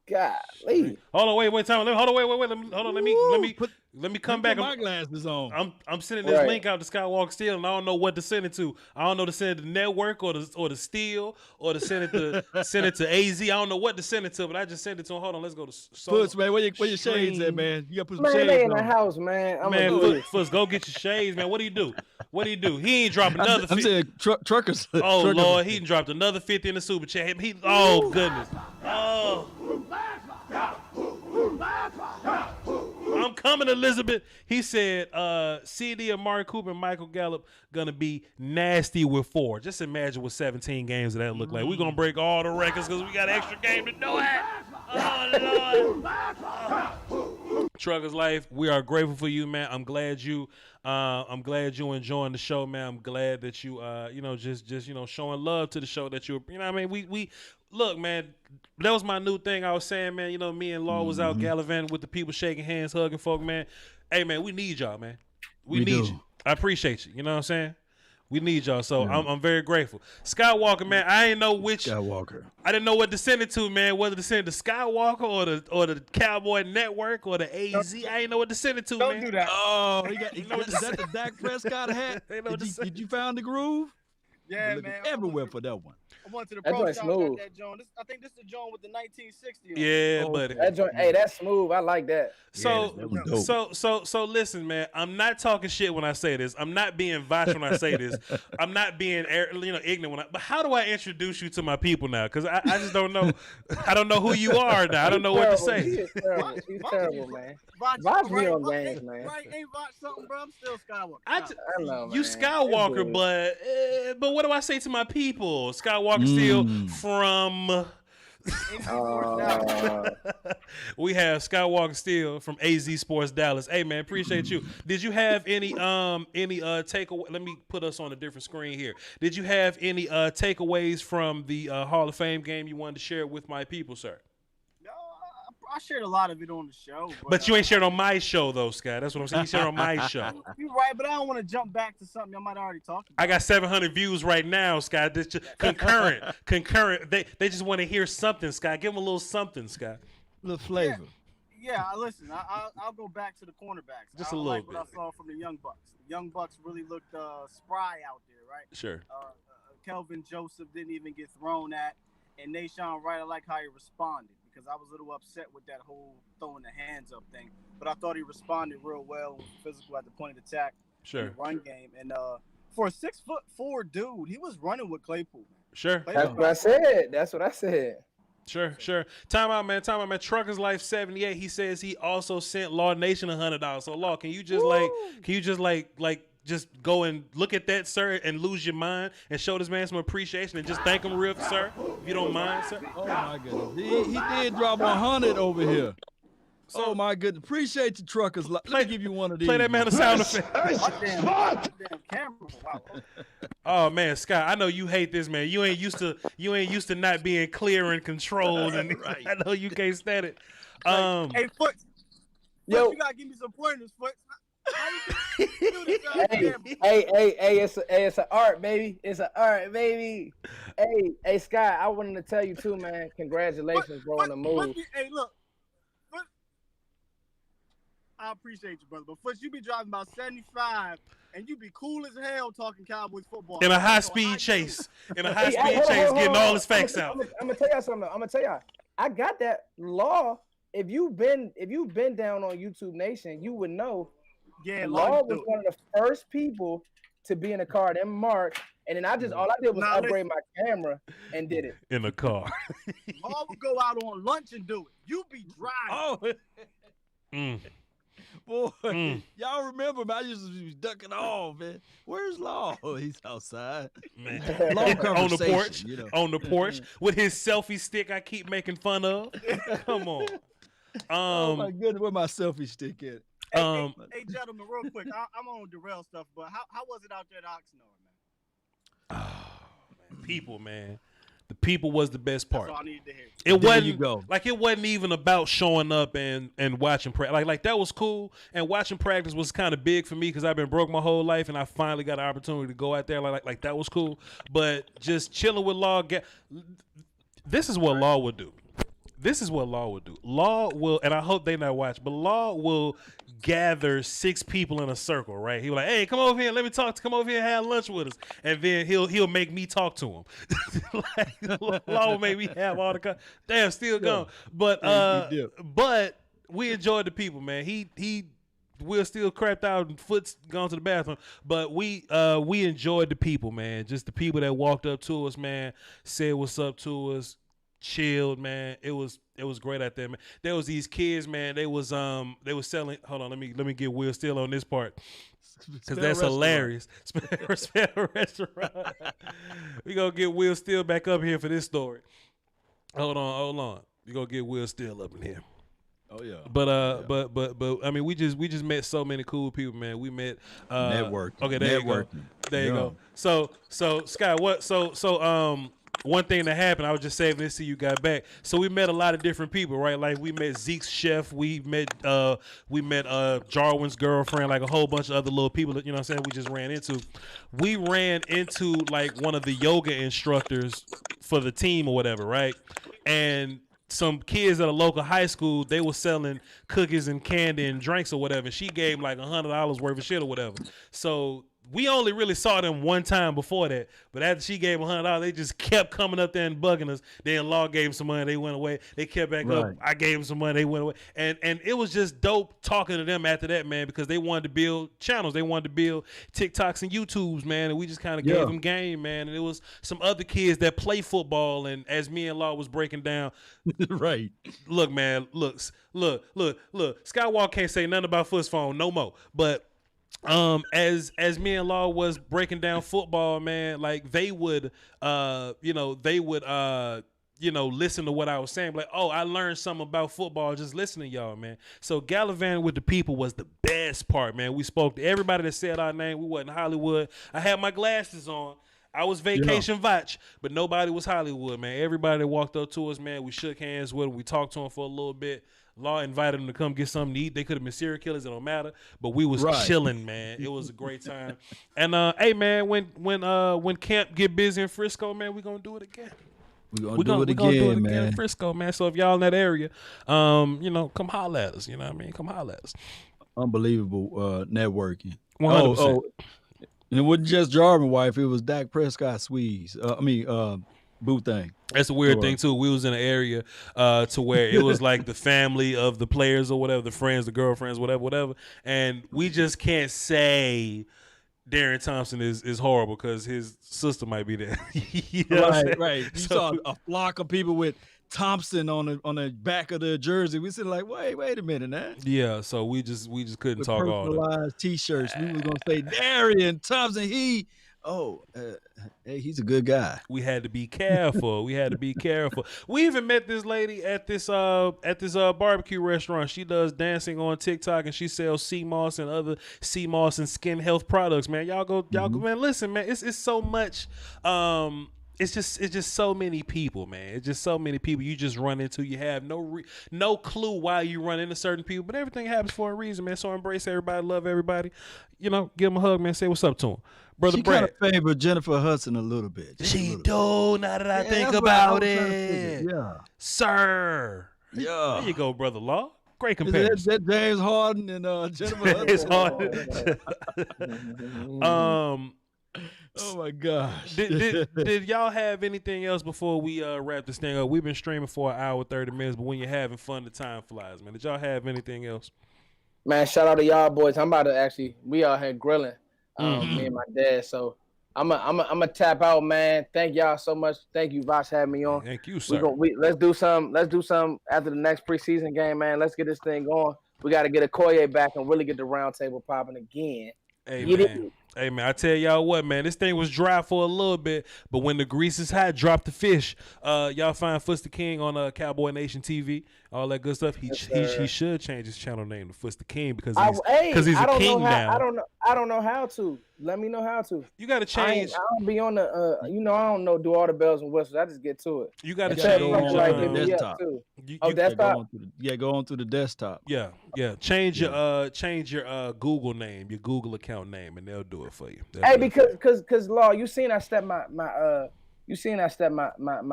Golly. Hold on, wait, time. Hold on, wait. Let me come back. My glasses on. I'm sending this link out to Skywalker Steel, and I don't know what to send it to. I don't know to send it to Network or the Steel or to send it to AZ. I don't know what to send it to, but I just sent it to him. Hold on, let's go to Foots, man. Where your shades at, man? You gotta put some shades on. They in the house, man. Foots, go get your shades, man. What do you do? He ain't dropped another. I'm saying truckers. Oh Lord, he dropped another 50 in the super chat. Oh goodness. Oh. I'm coming, Elizabeth. He said, CeeDee, Amari Cooper, and Michael Gallup gonna be nasty with 4. Just imagine what 17 games that look like. We're gonna break all the records because we got an extra game to do it. Oh Lord. Truckers Life, we are grateful for you, man. I'm glad you enjoying the show, man. I'm glad that you just showing love to the show that you I mean, we look, man, that was my new thing I was saying, man. Me and Law was out gallivanting with the people, shaking hands, hugging folk, man. Hey, man, we need y'all, man. We need you. I appreciate you. You know what I'm saying? We need y'all, so I'm very grateful. Skywalker, man, I didn't know which Skywalker. I didn't know what to send it to, man. Whether to send it to Skywalker or the Cowboy Network or the AZ. I didn't know what to send it to, man. Don't do that. Oh, is that the Dak Prescott hat? Did you find the groove? Yeah, man. Everywhere for that one. I went to the pro shop, got that joint. I think this is the joint with the 1960 on. Yeah, buddy. That joint, hey, that's smooth. I like that. So listen, man. I'm not talking shit when I say this. I'm not being Voch when I say this. I'm not being ignorant but how do I introduce you to my people now? Because I just don't know. I don't know who you are now. I don't know what to say. He's terrible, man. Voch be on games, man. Right, ain't Voch something, bro? I'm still Skywalker. I know, you man. Skywalker, but what do I say to my people? Skywalker Steel from we have Skywalker Steel from AZ Sports Dallas. Hey man, appreciate you. Did you have any takeaway? Let me put us on a different screen here. Did you have any takeaways from the Hall of Fame game you wanted to share with my people, sir? I shared a lot of it on the show. But you ain't shared on my show, though, Scott. That's what I'm saying. You shared on my show. You're right, but I don't want to jump back to something I might already talk about. I got 700 views right now, Scott. That's just concurrent. They just want to hear something, Scott. Give them a little something, Scott. A little flavor. Yeah, listen, I'll go back to the cornerbacks. Just a little bit. What I saw from the Young Bucks. The Young Bucks really looked spry out there, right? Sure. Kelvin Joseph didn't even get thrown at. And Nashawn Wright, I like how he responded. Because I was a little upset with that whole throwing the hands up thing. But I thought he responded real well, physical at the point of attack, sure, in the run game. And for a 6'4" dude, he was running with Claypool. Sure. That's what I said. Sure. Time out, man. Truckers Life 78. He says he also sent Law Nation $100. So Law, can you just go and look at that, sir, and lose your mind and show this man some appreciation and just thank him real, sir, if you don't mind, sir. Oh my goodness, he did drop 100 over here. So, oh my goodness, appreciate you, Truckers. Let me give you one of these. Play that man a sound effect. Damn camera. Wow. Oh man, Scott, I know you hate this, man. You ain't used to not being clear and controlled, and right. I know you can't stand it. Hey, Foot, you gotta give me some pointers, Foot. Hey, it's an art, baby. It's an art, baby. Hey, Sky, I wanted to tell you too, man. Congratulations, bro, on the move. Hey, look. I appreciate you, brother. But first, you be driving about 75, and you be cool as hell talking Cowboys football. In a high-speed chase. Getting all his facts out. I'm gonna tell y'all something. I'm gonna tell y'all. I got that law. If you've been down on YouTube Nation, you would know. Yeah, Law was one of the first people to be in a car. Then Mark, and then all I did was upgrade my camera and did it in the car. Law would go out on lunch and do it. You be driving. Oh. Boy, y'all remember, man, I used to be ducking off, man. Where's Law? Oh, he's outside. Man. On the porch, on the porch with his selfie stick I keep making fun of. Come on. Oh, my goodness, where my selfie stick at? Hey, gentlemen, real quick, I'm on derail stuff, but how was it out there at Oxnard, man? Oh, man. People, man. The people was the best part. That's all I needed to hear. It wasn't even about showing up and watching practice. Like that was cool. And watching practice was kind of big for me because I've been broke my whole life, and I finally got an opportunity to go out there. Like that was cool. But just chilling with Law, this is what Law would do. This is what Law would do. Law will, and I hope they not watch, but Law will gather 6 people in a circle, right? He'll be like, hey, come over here, let me talk. Come over here and have lunch with us. And then he'll make me talk to him. Law will make me have all the damn, still gone. But we enjoyed the people, man. He we're still crapped out and foot's gone to the bathroom, but we enjoyed the people, man. Just the people that walked up to us, man, said what's up to us. Chilled, man. It was great out there, man. There was these kids, man. They was selling. Hold on, let me get Will Steele on this part because that's hilarious. Spell restaurant. We gonna get Will Steele back up here for this story. Hold on. We gonna get Will Steele up in here. Oh yeah. But I mean, we just met so many cool people, man. We met network. Okay, there you go. There you go. So Scott, one thing that happened, I was just saving this till you got back. So we met a lot of different people, right? Like we met Zeke's chef, we met Jarwin's girlfriend, like a whole bunch of other little people that, you know what I'm saying, we just ran into. We ran into like one of the yoga instructors for the team or whatever, right? And some kids at a local high school, they were selling cookies and candy and drinks or whatever. And she gave them like $100 worth of shit or whatever. So we only really saw them one time before that, but after she gave them $100, they just kept coming up there and bugging us. Then Law gave them some money, they went away. They kept back up. I gave them some money, they went away. And it was just dope talking to them after that, man, because they wanted to build channels. They wanted to build TikToks and YouTubes, man, and we just kind of gave them game, man. And it was some other kids that play football, and as me and Law was breaking down, right. Look, man, look. Skywalker can't say nothing about Foot's phone no more, but as me and Law was breaking down football, man, like they would listen to what I was saying, like, oh, I learned something about football just listening to y'all, man. So gallivanting with the people was the best part, man. We spoke to everybody that said our name. We wasn't Hollywood. I had my glasses on. I was Vacation Voch, but nobody was Hollywood, man. Everybody that walked up to us, man, we shook hands with them. We talked to them for a little bit. Law invited them to come get something to eat. They could have been serial killers. It don't matter. But we was chilling, man. It was a great time. And hey, man, when camp get busy in Frisco, man, we gonna do it again. We're gonna do it again, man. In Frisco, man. So if y'all in that area, come holler at us. You know what I mean? Come holler at us. Unbelievable networking. 100%. And it wasn't just Jarvin's wife. It was Dak Prescott Swedes. Boo thing. That's a weird thing too. We was in an area to where it was like the family of the players or whatever, the friends, the girlfriends, whatever. And we just can't say Darren Thompson is horrible because his sister might be there. You know right. You saw a flock of people with Thompson on the back of the jersey. We said like, wait a minute, now. Yeah, so we just couldn't talk all that. Personalized T-shirts. We was gonna say Darren Thompson. He's a good guy. We had to be careful. We even met this lady at this barbecue restaurant. She does dancing on TikTok and she sells sea moss and other sea moss and skin health products. Man, y'all go, man. Listen, man, it's so much. it's just so many people, man. It's just so many people you just run into. You have no clue why you run into certain people, but everything happens for a reason, man. So embrace everybody, love everybody. You know, give them a hug, man. Say what's up to them. Brother Brad. She kind of favored Jennifer Hudson a little bit. She do, now that I think about it. Yeah. Sir. Yeah. There you go, Brother Law. Great comparison. That James Harden and Jennifer Hudson. Harden. Oh my gosh. Did y'all have anything else before we wrap this thing up? We've been streaming for an hour, 30 minutes, but when you're having fun, the time flies, man. Did y'all have anything else? Man, shout out to y'all boys. I'm about to we out here grilling, me and my dad. So I'm a tap out, man. Thank y'all so much. Thank you, Voch, having me on. Thank you, sir. Let's do some after the next preseason game, man. Let's get this thing going. We got to get Okoye back and really get the round table popping again. Hey, man, I tell y'all what, man, this thing was dry for a little bit, but when the grease is hot, drop the fish. Y'all find Fuster King on Cowboy Nation TV, all that good stuff. He should change his channel name to Fuster King because he's a king now. I don't know how to. Let me know how to. You got to change. I don't be on the, I don't know, do all the bells and whistles. I just get to it. You got to change. The desktop. Desktop? Go on to the desktop. Yeah. Change your Google name, your Google account name, and they'll do it for you. Because Law, you seen I step my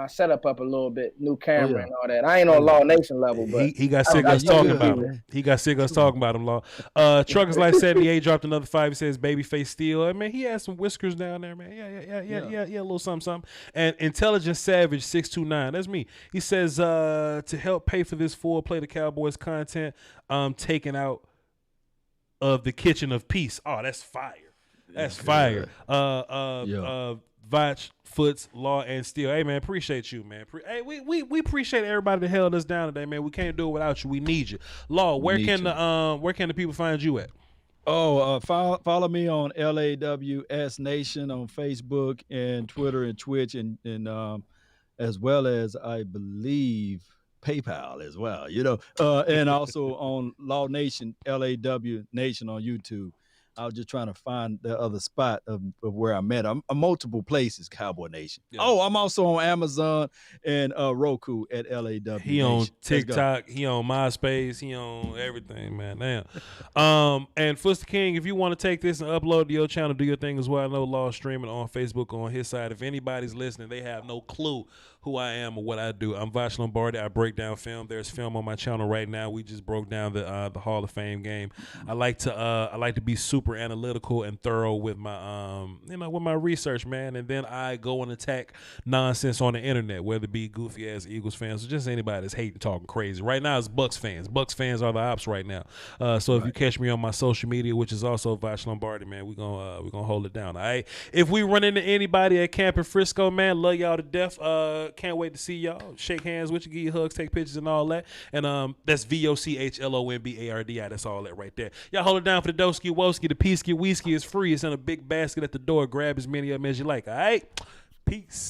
setup up a little bit, new camera and all that. I ain't on Law Nation level, but he got sick of us talking about him. He got sick of us talking about him, Law. Truckers Life 78 dropped another 5. He says Babyface Steel. I mean, he has some whiskers down there, man. Yeah, a little something. And Intelligent Savage 629, that's me. He says to help pay for this play the Cowboys content, taken out of the Kitchen of Peace. Oh, that's fire. That's fire. Voch, Foots, Law, and Steel. Hey, man, appreciate you, man. We appreciate everybody that held us down today, man. We can't do it without you. We need you. Law, where can the people find you at? Follow me on LAWS Nation on Facebook and Twitter and Twitch and as well as I believe PayPal as well, and also on Law Nation, LAW Nation on YouTube. I was just trying to find the other spot of where I'm at. I'm multiple places, Cowboy Nation. Yeah. Oh, I'm also on Amazon and Roku at LAW. He on TikTok. He on MySpace. He on everything, man. Damn. And Fuster King, if you want to take this and upload to your channel, do your thing as well. I know Law streaming on Facebook on his side. If anybody's listening, they have no clue who I am or what I do. I'm Voch Lombardi. I break down film. There's film on my channel right now. We just broke down the Hall of Fame game. I like to be super analytical and thorough with my with my research, man. And then I go and attack nonsense on the internet, whether it be goofy ass Eagles fans or just anybody that's hating, talking crazy. Right now it's Bucks fans. Bucks fans are the ops right now. So if you catch me on my social media, which is also Voch Lombardi, man, we're gonna hold it down. All right. If we run into anybody at Camp in Frisco, man, love y'all to death. Can't wait to see y'all. Shake hands with you, give you hugs, take pictures and all that. And that's VOCHLOMBARDI. That's all that right there. Y'all hold it down for the Doski Woski. The Peasky Whiskey is free. It's in a big basket at the door. Grab as many of them as you like. All right. Peace.